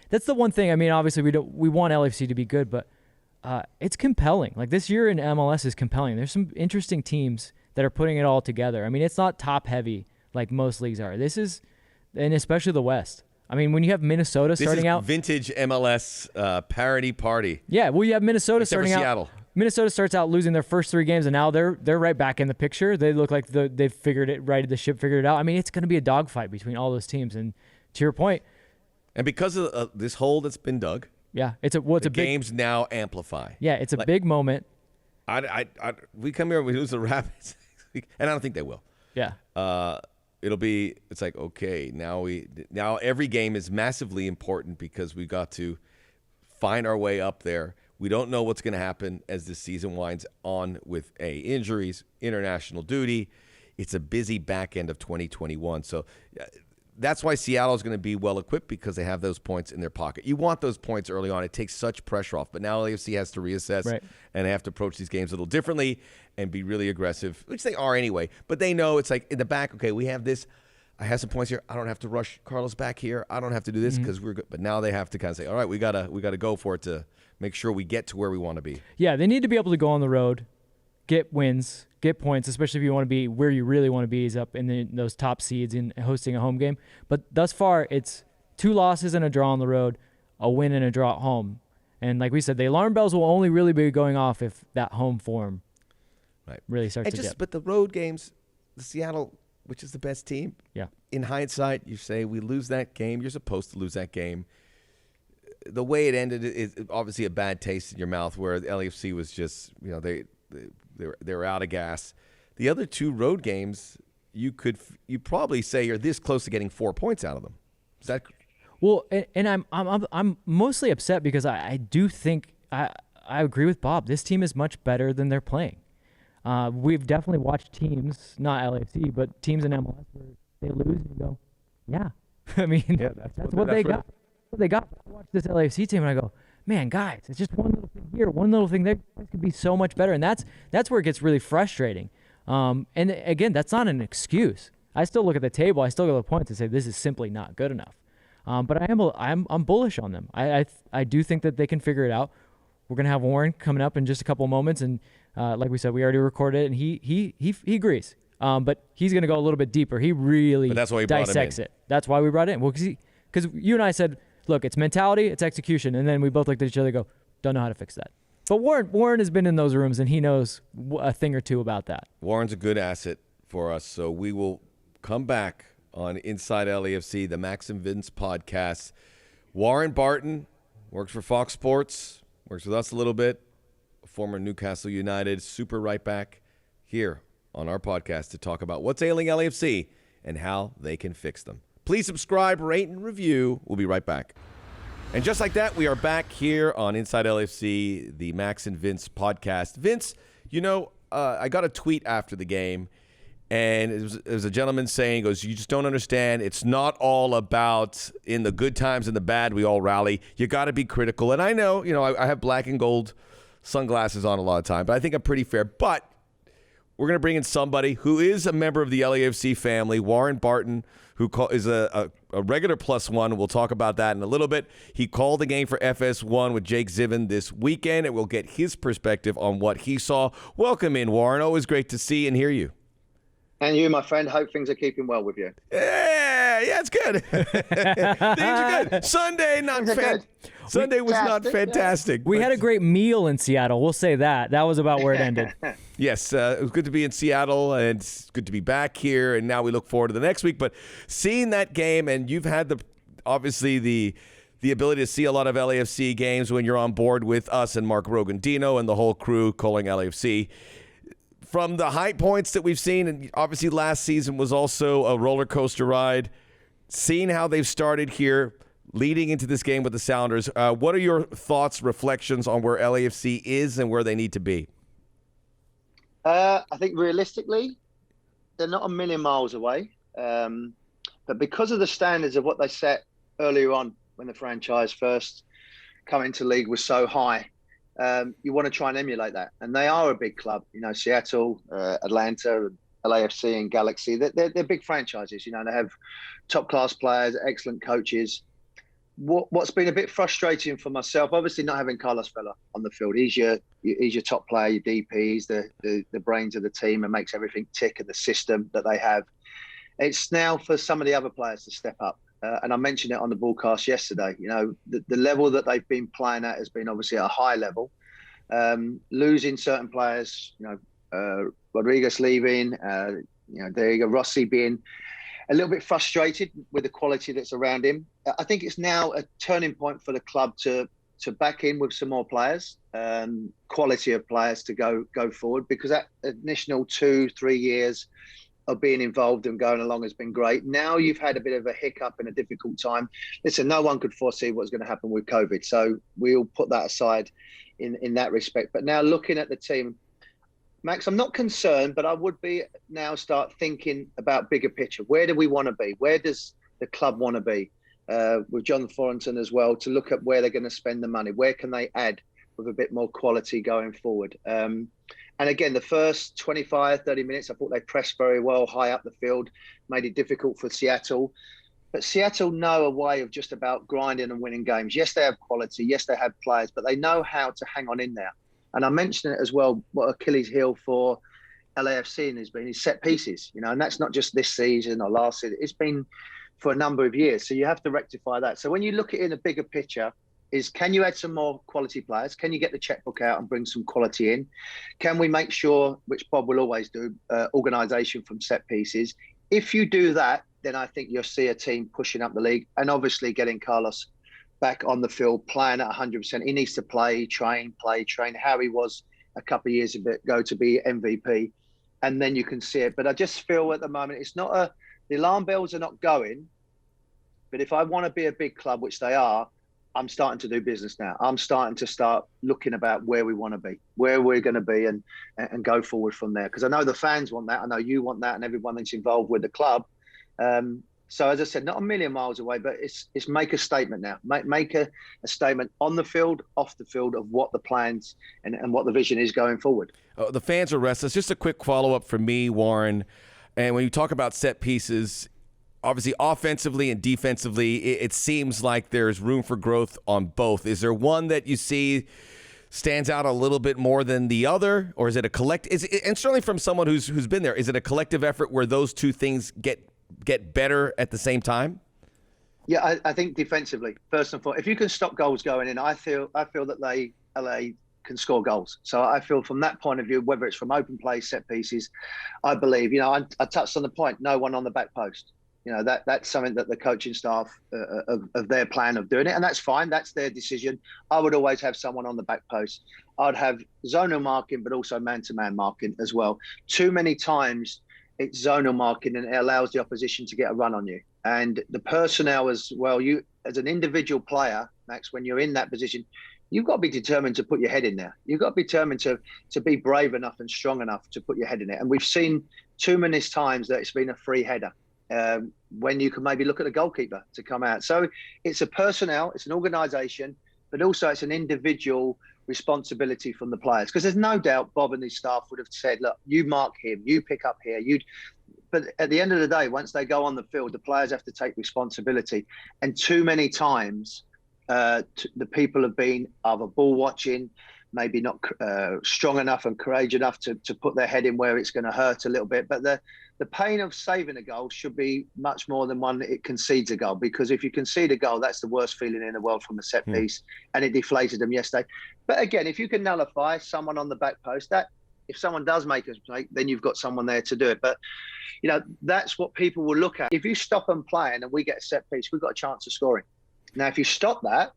that's the one thing. I mean, obviously we want LAFC to be good, but it's compelling. Like this year in MLS is compelling. There's some interesting teams that are putting it all together. I mean, it's not top heavy like most leagues are. This is, and especially the West. I mean, when you have Minnesota starting out, vintage MLS parody party. Yeah, well, you have Minnesota starting out. Seattle. Minnesota starts out losing their first 3 games, and now they're right back in the picture. They look like they've figured it, righted the ship, figured it out. I mean, it's going to be a dogfight between all those teams. And to your point, and because of this hole that's been dug, yeah, it's a big games now amplify. Yeah, it's a big moment. We come here, we lose the Rapids, and I don't think they will. Yeah. It's like, okay, now every game is massively important because we got to find our way up there. We don't know what's going to happen as the season winds on with injuries, international duty. It's a busy back end of 2021. So that's why Seattle is going to be well equipped because they have those points in their pocket. You want those points early on. It takes such pressure off. But now LAFC has to reassess and they have to approach these games a little differently and be really aggressive, which they are anyway. But they know it's like in the back, okay, we have this. I have some points here. I don't have to rush Carlos back here. I don't have to do this because we're good. But now they have to kind of say, all right, we gotta go for it to make sure we get to where we want to be. Yeah, they need to be able to go on the road, get wins, get points, especially if you want to be where you really want to be is up in those top seeds in hosting a home game. But thus far, it's 2 losses and a draw on the road, a win and a draw at home. And like we said, the alarm bells will only really be going off if that home form really starts to dip. But the road games, the Seattle, which is the best team, in hindsight, you say we lose that game. You're supposed to lose that game. The way it ended is obviously a bad taste in your mouth where the LAFC was just, they were out of gas. The other 2 road games, you probably say you're this close to getting 4 points out of them. Is that well? And I'm mostly upset because I do think I agree with Bob. This team is much better than they're playing. We've definitely watched teams, not LAFC, but teams in MLS where they lose and you go, yeah. I mean, that's what they got. What they got. I watch this LAFC team and I go, man, guys, it's just one little thing here, one little thing there. This could be so much better. And that's where it gets really frustrating. And again, that's not an excuse. I still look at the table. I still go to the points and say this is simply not good enough. But I'm bullish on them. I do think that they can figure it out. We're gonna have Warren coming up in just a couple of moments, and like we said, we already recorded it, and he agrees. But he's gonna go a little bit deeper. He really dissects it. That's why we brought it in. Well, because you and I said, look, it's mentality, it's execution, and then we both looked at each other and go, don't know how to fix that. But Warren has been in those rooms, and he knows a thing or two about that. Warren's a good asset for us, so we will come back on Inside LAFC, the Max and Vince podcast. Warren Barton works for Fox Sports, works with us a little bit, former Newcastle United, super right back here on our podcast to talk about what's ailing LAFC and how they can fix them. Please subscribe, rate, and review. We'll be right back. And just like that, we are back here on Inside LAFC, the Max and Vince podcast. Vince, I got a tweet after the game, and it was a gentleman saying, goes, you just don't understand. It's not all about in the good times and the bad, we all rally. You got to be critical. And I know, I have black and gold sunglasses on a lot of time, but I think I'm pretty fair. But we're going to bring in somebody who is a member of the LAFC family, Warren Barton, who is a regular +1. We'll talk about that in a little bit. He called the game for FS1 with Jake Ziven this weekend, and we'll get his perspective on what he saw. Welcome in, Warren. Always great to see and hear you. And you, my friend, hope things are keeping well with you. Yeah, it's good. Things are good. Sunday was not fantastic. We had a great meal in Seattle. We'll say that. That was about where it ended. Yes, it was good to be in Seattle, and it's good to be back here, and now we look forward to the next week. But seeing that game, and you've had obviously the ability to see a lot of LAFC games when you're on board with us and Mark Rogandino and the whole crew calling LAFC. From the high points that we've seen, and obviously last season was also a roller coaster ride, seeing how they've started here, leading into this game with the Sounders, what are your thoughts, reflections on where LAFC is and where they need to be? I think realistically, they're not a million miles away. But because of the standards of what they set earlier on when the franchise first come into league was so high, you want to try and emulate that. And they are a big club, Seattle, Atlanta, LAFC and Galaxy. They're big franchises, they have top-class players, excellent coaches. What's been a bit frustrating for myself, obviously not having Carlos Vela on the field. He's your top player, your DP, he's the brains of the team and makes everything tick in the system that they have. It's now for some of the other players to step up. And I mentioned it on the broadcast yesterday. The level that they've been playing at has been obviously at a high level. Losing certain players, Rodriguez leaving, there you go, Rossi being a little bit frustrated with the quality that's around him. I think it's now a turning point for the club to back in with some more players, quality of players to go forward, because that initial 2-3 years of being involved and going along has been great. Now you've had a bit of a hiccup and a difficult time. Listen, no one could foresee what's going to happen with COVID, so we'll put that aside in that respect. But now looking at the team, Max, I'm not concerned, but I would be now start thinking about bigger picture. Where do we want to be? Where does the club want to be? With John Thornton as well, to look at where they're going to spend the money. Where can they add with a bit more quality going forward? And again, the first 25, 30 minutes, I thought they pressed very well high up the field, made it difficult for Seattle. But Seattle know a way of just about grinding and winning games. Yes, they have quality. Yes, they have players, but they know how to hang on in there. And I mentioned it as well, what Achilles heel for LAFC has been his set pieces, and that's not just this season or last season. It's been for a number of years. So you have to rectify that. So when you look at it in a bigger picture, can you add some more quality players? Can you get the checkbook out and bring some quality in? Can we make sure, which Bob will always do, organisation from set pieces? If you do that, then I think you'll see a team pushing up the league and obviously getting Carlos back on the field, playing at 100%. He needs to play, train, how he was a couple of years ago to be MVP. And then you can see it. But I just feel at the moment, it's not the alarm bells are not going. But if I want to be a big club, which they are, I'm starting to do business now. I'm starting to start looking about where we want to be, where we're going to be, and go forward from there. Because I know the fans want that. I know you want that, and everyone that's involved with the club. So as I said, not a million miles away, but it's make a statement now. Make a statement on the field, off the field, of what the plans and what the vision is going forward. The fans are restless. Just a quick follow-up from me, Warren. And when you talk about set pieces, obviously offensively and defensively, it seems like there's room for growth on both. Is there one that you see stands out a little bit more than the other? Or is it a and certainly from someone who's been there, is it a collective effort where those two things get better at the same time? Yeah, I think defensively, first and foremost, if you can stop goals going in, I feel that LA can score goals. So I feel from that point of view, whether it's from open play, set pieces, I believe, I touched on the point, no one on the back post. That's something that the coaching staff of their plan of doing it, and that's fine. That's their decision. I would always have someone on the back post. I'd have zonal marking, but also man-to-man marking as well. Too many times it's zonal marking, and it allows the opposition to get a run on you. And the personnel as well, you as an individual player, Max, when you're in that position, you've got to be determined to put your head in there. You've got to be determined to be brave enough and strong enough to put your head in it. And we've seen too many times that it's been a free header. When you can maybe look at the goalkeeper to come out. So it's a personnel, it's an organisation, but also it's an individual responsibility from the players. Because there's no doubt Bob and his staff would have said, look, you mark him, you pick up here. But at the end of the day, once they go on the field, the players have to take responsibility. And too many times, the people have been either ball watching, maybe not strong enough and courageous enough to put their head in where it's going to hurt a little bit. But the pain of saving a goal should be much more than one that it concedes a goal. Because if you concede a goal, that's the worst feeling in the world from a set piece. And it deflated them yesterday. But again, if you can nullify someone on the back post, that if someone does make a mistake, then you've got someone there to do it. But, that's what people will look at. If you stop them playing and we get a set piece, we've got a chance of scoring. Now, if you stop that,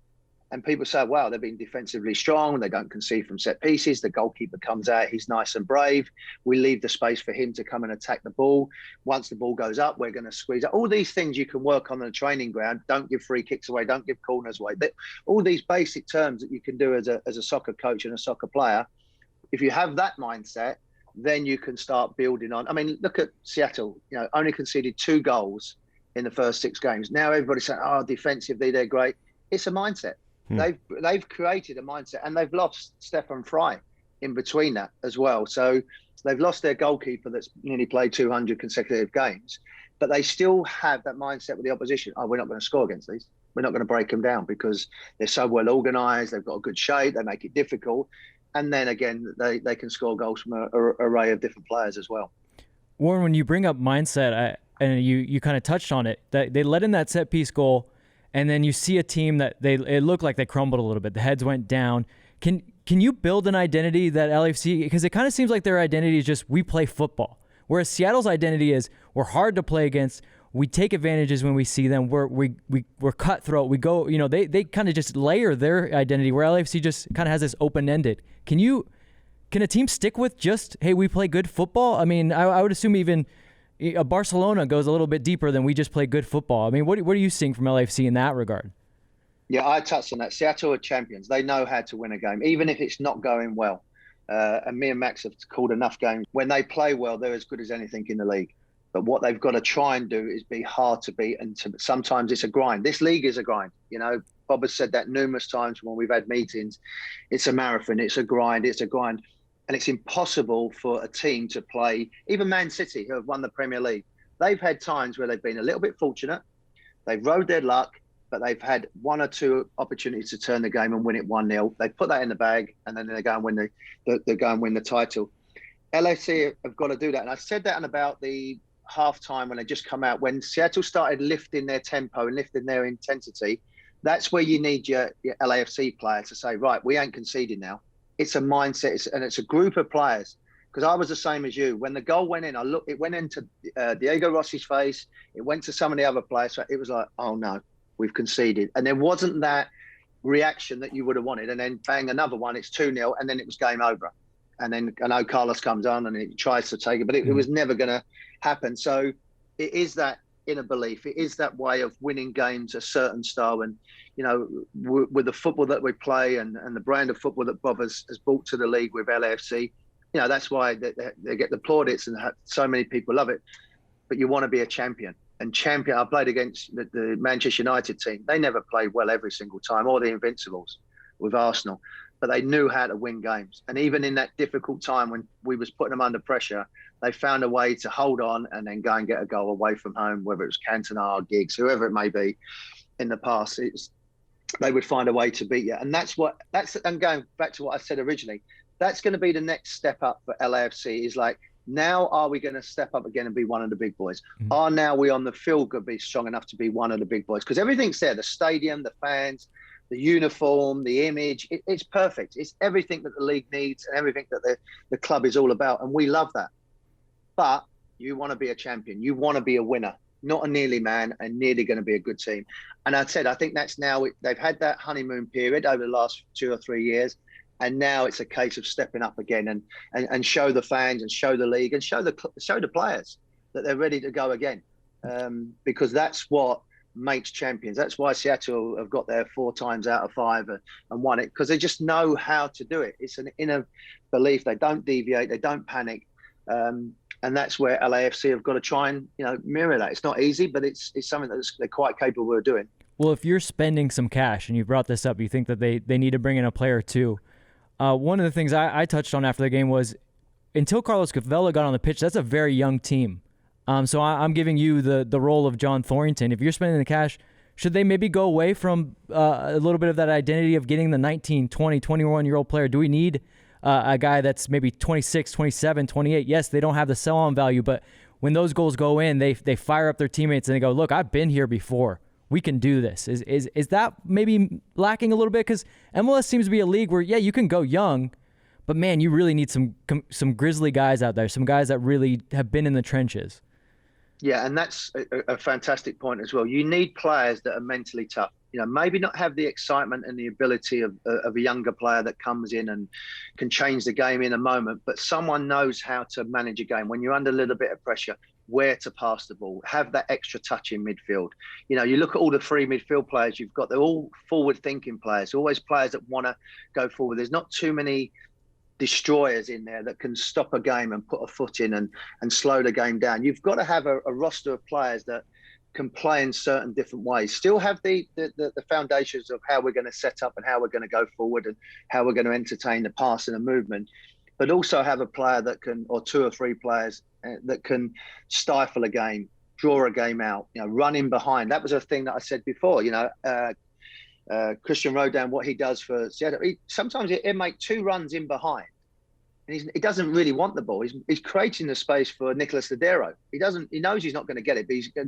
and people say, wow, they've been defensively strong. They don't concede from set pieces. The goalkeeper comes out. He's nice and brave. We leave the space for him to come and attack the ball. Once the ball goes up, we're going to squeeze out. All these things you can work on the training ground. Don't give free kicks away. Don't give corners away. But all these basic terms that you can do as a soccer coach and a soccer player, if you have that mindset, then you can start building on. I mean, look at Seattle, only conceded 2 goals in the first 6 games. Now everybody's saying, defensively, they're great. It's a mindset. They've created a mindset, and they've lost Stefan Fry in between that as well. So they've lost their goalkeeper that's nearly played 200 consecutive games, but they still have that mindset with the opposition. We're not going to score against these. We're not going to break them down because they're so well organised. They've got a good shape. They make it difficult. And then again, they can score goals from an array of different players as well. Warren, when you bring up mindset, and you kind of touched on it, that they let in that set piece goal, and then you see a team that it looked like they crumbled a little bit. The heads went down. Can you build an identity that LAFC, because it kind of seems like their identity is just we play football, whereas Seattle's identity is we're hard to play against. We take advantages when we see them. We're cutthroat. We go. They kind of just layer their identity, where LAFC just kind of has this open-ended. Can a team stick with just hey, we play good football? I mean, I would assume even Barcelona goes a little bit deeper than we just play good football. I mean, what are you seeing from LAFC in that regard? Yeah, I touched on that. Seattle are champions. They know how to win a game, even if it's not going well. And me and Max have called enough games. When they play well, they're as good as anything in the league. But what they've got to try and do is be hard to beat. And sometimes it's a grind. This league is a grind. Bob has said that numerous times when we've had meetings. It's a marathon. It's a grind. It's a grind. And it's impossible for a team to play. Even Man City, who have won the Premier League, they've had times where they've been a little bit fortunate. They've rode their luck, but they've had 1 or 2 opportunities to turn the game and win it 1-0. They put that in the bag, and then they go and win the title. LAFC have got to do that. And I said that in about the half-time when they just come out. When Seattle started lifting their tempo and lifting their intensity, that's where you need your LAFC player to say, right, we ain't conceding now. It's a mindset, and it's a group of players. Because I was the same as you. When the goal went in, it went into Diego Rossi's face. It went to some of the other players. So it was like, oh no, we've conceded. And there wasn't that reaction that you would have wanted. And then bang, another one, it's 2-0, and then it was game over. And then I know Carlos comes on and he tries to take it, but it was never going to happen. So it is that inner belief. It is that way of winning games a certain style. And, with the football that we play and the brand of football that Bob has brought to the league with LAFC, that's why they get the plaudits and so many people love it. But you want to be a champion. And champion, I played against the Manchester United team. They never played well every single time, or the Invincibles with Arsenal. But they knew how to win games. And even in that difficult time when we was putting them under pressure, they found a way to hold on and then go and get a goal away from home, whether it was Cantona, Giggs, whoever it may be in the past. They would find a way to beat you. And and going back to what I said originally, that's going to be the next step up for LAFC is like, now are we going to step up again and be one of the big boys? Mm-hmm. Are now we on the field going to be strong enough to be one of the big boys? Because everything's there, the stadium, the fans, the uniform, the image, it's perfect. It's everything that the league needs and everything that the club is all about. And we love that. But you want to be a champion. You want to be a winner, not a nearly man and nearly going to be a good team. And I think that's now, they've had that honeymoon period over the last 2 or 3 years. And now it's a case of stepping up again and show the fans and show the league and show the players that they're ready to go again. Because that's what makes champions. That's why Seattle have got there 4 times out of 5 and won it, because they just know how to do it. It's an inner belief. They don't deviate. They don't panic. And that's where LAFC have got to try and mirror that. It's not easy, but it's something that they're quite capable of doing. Well, if you're spending some cash, and you brought this up, you think that they need to bring in a player too. One of the things I touched on after the game was, until Carlos Cavella got on the pitch, that's a very young team. So I'm giving you the role of John Thornton. If you're spending the cash, should they maybe go away from a little bit of that identity of getting the 19, 20, 21-year-old player? Do we need a guy that's maybe 26, 27, 28? Yes, they don't have the sell-on value, but when those goals go in, they fire up their teammates and they go, look, I've been here before. We can do this. Is that maybe lacking a little bit? Because MLS seems to be a league where, yeah, you can go young, but man, you really need some grizzly guys out there, some guys that really have been in the trenches. Yeah, and that's a fantastic point as well. You need players that are mentally tough. Maybe not have the excitement and the ability of a younger player that comes in and can change the game in a moment, but someone knows how to manage a game when you're under a little bit of pressure, where to pass the ball, have that extra touch in midfield. You look at all the 3 midfield players you've got, they're all forward-thinking players, always players that want to go forward. There's not too many destroyers in there that can stop a game and put a foot in and slow the game down. You've got to have a roster of players that can play in certain different ways, still have the foundations of how we're going to set up and how we're going to go forward and how we're going to entertain the pass and the movement, but also have a player that can, or 2 or 3 players that can stifle a game, draw a game out, run in behind. That was a thing that I said before, Christian Rodin, what he does for Seattle, sometimes he'll make 2 runs in behind. And he doesn't really want the ball. He's creating the space for Nicolas Ladero. He knows he's not going to get it, but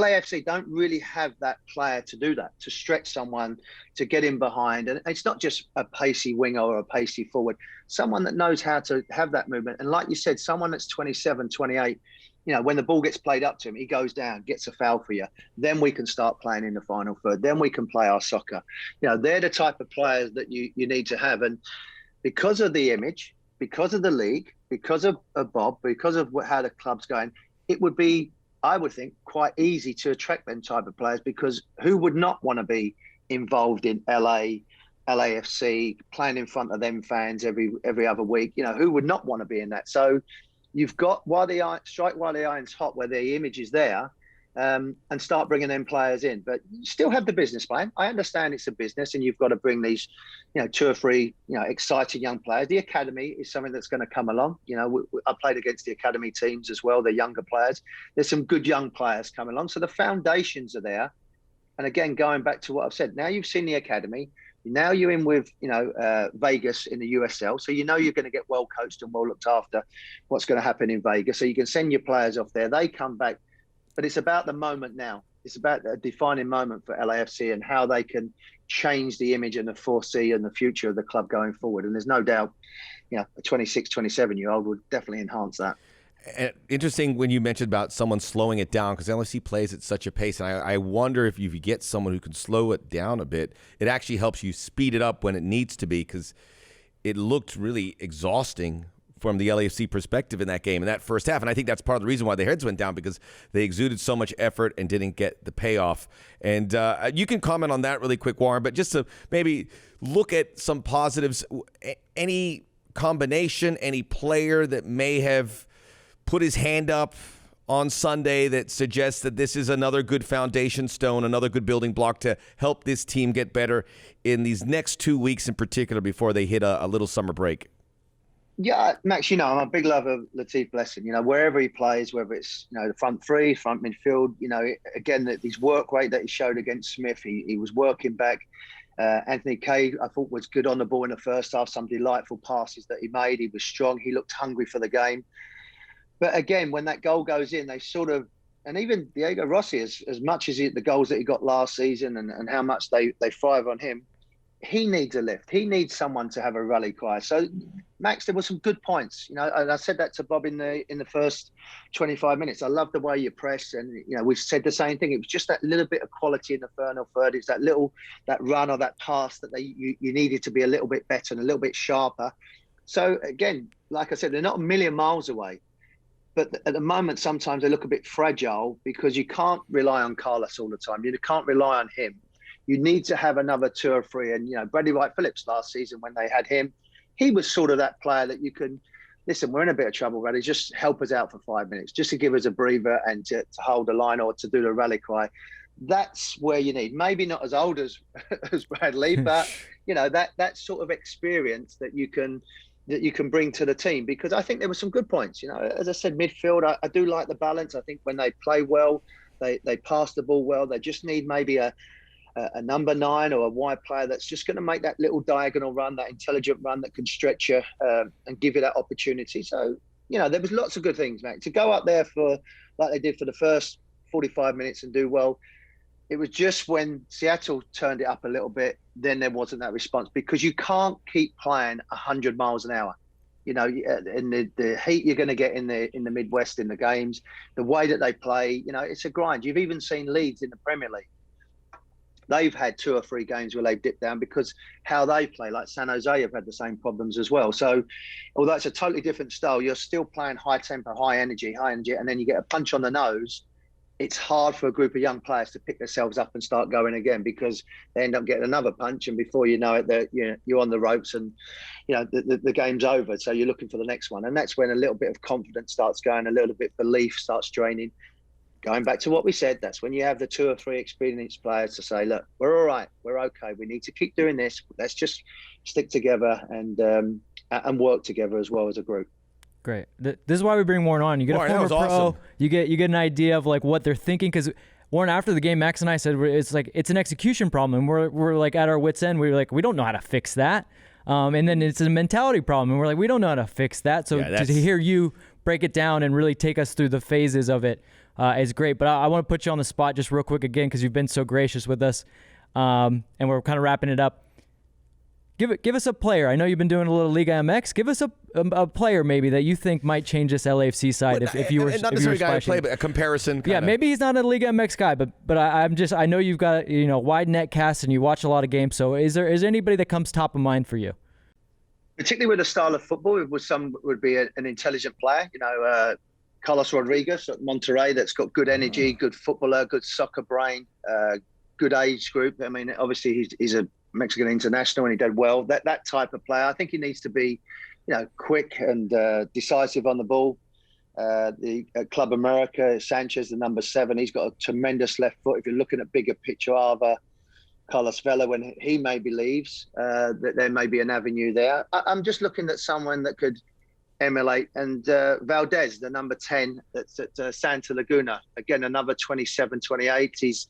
LAFC don't really have that player to do that, to stretch someone, to get in behind. And it's not just a pacey winger or a pacey forward, someone that knows how to have that movement. And like you said, someone that's 27, 28, when the ball gets played up to him, he goes down, gets a foul for you. Then we can start playing in the final third. Then we can play our soccer. They're the type of players that you need to have. And because of the image, because of the league, because of Bob, because of how the club's going, it would be, I would think, quite easy to attract them type of players, because who would not want to be involved in LAFC, playing in front of them fans every other week? Who would not want to be in that? So you've got strike while the iron's hot, where the image is there, and start bringing them players in. But you still have the business plan. I understand it's a business and you've got to bring these, 2 or 3, exciting young players. The academy is something that's going to come along. I played against the academy teams as well. They're younger players. There's some good young players coming along. So the foundations are there. And again, going back to what I've said, now you've seen the academy. Now you're in with, Vegas in the USL. So you're going to get well coached and well looked after what's going to happen in Vegas. So you can send your players off there. They come back. But it's about the moment now. It's about a defining moment for LAFC and how they can change the image and the foresee and the future of the club going forward. And there's no doubt, a 26, 27-year-old would definitely enhance that. And interesting when you mentioned about someone slowing it down, because LAFC plays at such a pace. And I wonder if you get someone who can slow it down a bit, it actually helps you speed it up when it needs to be, because it looked really exhausting from the LAFC perspective in that game, in that first half. And I think that's part of the reason why the heads went down, because they exuded so much effort and didn't get the payoff. And you can comment on that really quick, Warren, but just to maybe look at some positives, any combination, any player that may have put his hand up on Sunday that suggests that this is another good foundation stone, another good building block to help this team get better in these next 2 weeks in particular before they hit a little summer break? Yeah, Max, I'm a big lover of Latif Blessing. Wherever he plays, whether it's, the front three, front midfield, again, his work rate that he showed against Smith, he was working back. Anthony Kay, I thought, was good on the ball in the first half, some delightful passes that he made. He was strong. He looked hungry for the game. But again, when that goal goes in, they sort of, and even Diego Rossi, as much as the goals that he got last season and how much they thrive on him, he needs a lift. He needs someone to have a rally cry. So, Max, there were some good points. And I said that to Bob in the first 25 minutes. I love the way you press, and we've said the same thing. It was just that little bit of quality in the final third. It's that run or that pass that you needed to be a little bit better and a little bit sharper. So again, like I said, they're not a million miles away. But at the moment, sometimes they look a bit fragile because you can't rely on Carlos all the time. You can't rely on him. You need to have another two or three. And, Bradley Wright-Phillips last season, when they had him, he was sort of that player that you can, listen, we're in a bit of trouble, Bradley, just help us out for 5 minutes, just to give us a breather and to hold the line or to do the rally cry. That's where you need. Maybe not as old as Bradley, but, that sort of experience that you can bring to the team, because I think there were some good points. As I said, midfield, I do like the balance. I think when they play well, they pass the ball well. They just need maybe a number 9 or a wide player that's just going to make that little diagonal run, that intelligent run that can stretch you and give you that opportunity. So, there was lots of good things, Matt. To go up there like they did for the first 45 minutes and do well, it was just when Seattle turned it up a little bit, then there wasn't that response, because you can't keep playing 100 miles an hour. And the heat you're going to get in the Midwest in the games, the way that they play, it's a grind. You've even seen Leeds in the Premier League. They've had 2 or 3 games where they've dipped down because how they play, like San Jose have had the same problems as well. So although it's a totally different style, you're still playing high tempo, high energy, and then you get a punch on the nose. It's hard for a group of young players to pick themselves up and start going again, because they end up getting another punch, and before you know it, you're on the ropes, and the game's over. So you're looking for the next one, and that's when a little bit of confidence starts going, a little bit of belief starts draining. Going back to what we said, that's when you have the 2 or 3 experienced players to say, look, we're all right, we're okay, we need to keep doing this. Let's just stick together and work together as well as a group. Great. This is why we bring Warren on. You get Warren, a former pro. Awesome. You get an idea of like what they're thinking, because Warren, after the game, Max and I said it's an execution problem, and we're like at our wits' end. We're like, we don't know how to fix that. And then it's a mentality problem, and we're like, we don't know how to fix that. So to hear you break it down and really take us through the phases of it is great. But I want to put you on the spot just real quick again, because you've been so gracious with us, and we're kind of wrapping it up. Give us a player. I know you've been doing a little Liga MX. Give us a player maybe that you think might change this LAFC side if you were not necessarily guy to play, but a comparison. Yeah, maybe he's not a Liga MX guy, but I know you've got wide net cast and you watch a lot of games. So is there anybody that comes top of mind for you? Particularly with the style of football, would be an intelligent player. Carlos Rodriguez at Monterrey, that's got good energy, good footballer, good soccer brain, good age group. I mean, obviously he's a Mexican international and he did well. That type of player, I think he needs to be, quick and decisive on the ball. At Club America, Sanchez, the number 7, he's got a tremendous left foot. If you're looking at bigger picture, Carlos Vela, when he maybe leaves, that there may be an avenue there. I'm just looking at someone that could emulate, and Valdez, the number 10 that's at Santa Laguna, again another 27, 28. He's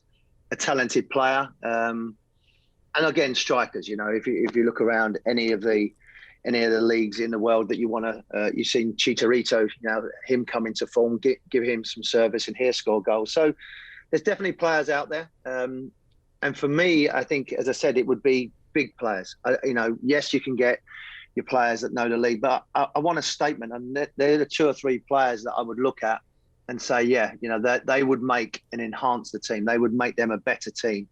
a talented player, and again striikers. If you look around any of the leagues in the world that you want to, you've seen Chicharito, him come into form, give him some service, and here score goals. So there's definitely players out there, and for me, I think, as I said, it would be big players. Yes, you can get your players that know the league, but I want a statement, and they're the 2 or 3 players that I would look at and say, that they would make and enhance the team. They would make them a better team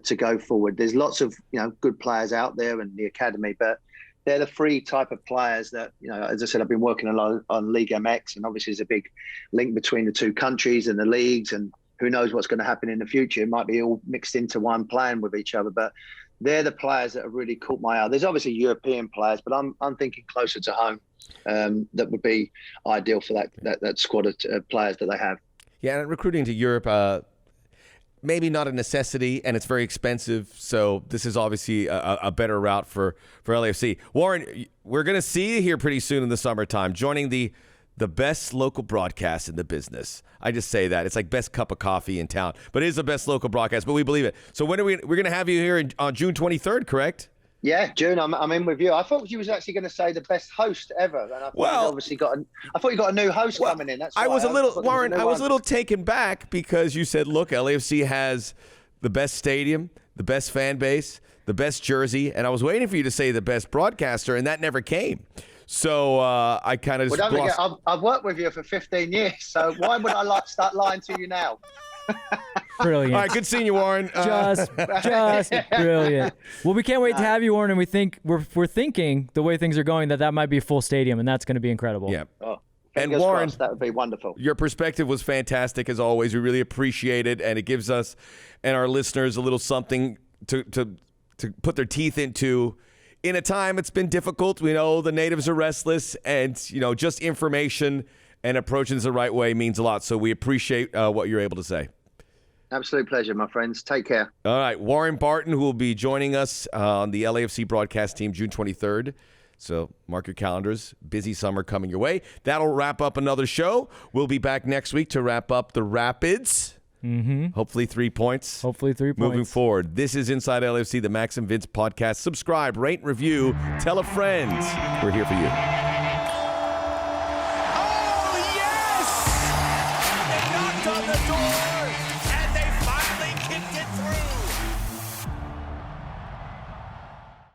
to go forward. There's lots of good players out there in the academy, but they're the three type of players that, as I said, I've been working a lot on League MX, and obviously there's a big link between the two countries and the leagues, and who knows what's going to happen in the future. It might be all mixed into one plan with each other, but they're the players that have really caught my eye. There's obviously European players, but I'm thinking closer to home. That would be ideal for that squad of players that they have. Yeah, and recruiting to Europe, maybe not a necessity, and it's very expensive. So this is obviously a better route for LAFC. Warren, we're going to see you here pretty soon in the summertime, joining the best local broadcast in the business. I just say that. It's like best cup of coffee in town. But it is the best local broadcast, but we believe it. So when are we're going to have you here on June 23rd, correct? Yeah, June, I'm in with you. I thought you was actually going to say the best host ever. And I thought I thought you got a new host coming in. That's I was a little, Warren, I was a little taken back because you said, look, LAFC has the best stadium, the best fan base, the best jersey, and I was waiting for you to say the best broadcaster, and that never came. So I kind of just glossed. I've worked with you for 15 years, so why would I start lying to you now? Brilliant. All right, good seeing you, Warren. Just brilliant. Well, we can't wait to have you, Warren, and we're thinking the way things are going that might be a full stadium, and that's going to be incredible. Yeah. Oh, and Warren, that would be wonderful. Your perspective was fantastic as always. We really appreciate it, and it gives us and our listeners a little something to put their teeth into. In a time it's been difficult, we know the natives are restless, and just information and approaching this the right way means a lot. So we appreciate what you're able to say. Absolute pleasure, my friends. Take care. All right, Warren Barton, who will be joining us on the LAFC broadcast team June 23rd. So mark your calendars. Busy summer coming your way. That'll wrap up another show. We'll be back next week to wrap up the Rapids. Mm-hmm. Hopefully 3 points. Moving forward. This is Inside LAFC, the Max and Vince podcast. Subscribe, rate, review, tell a friend. We're here for you.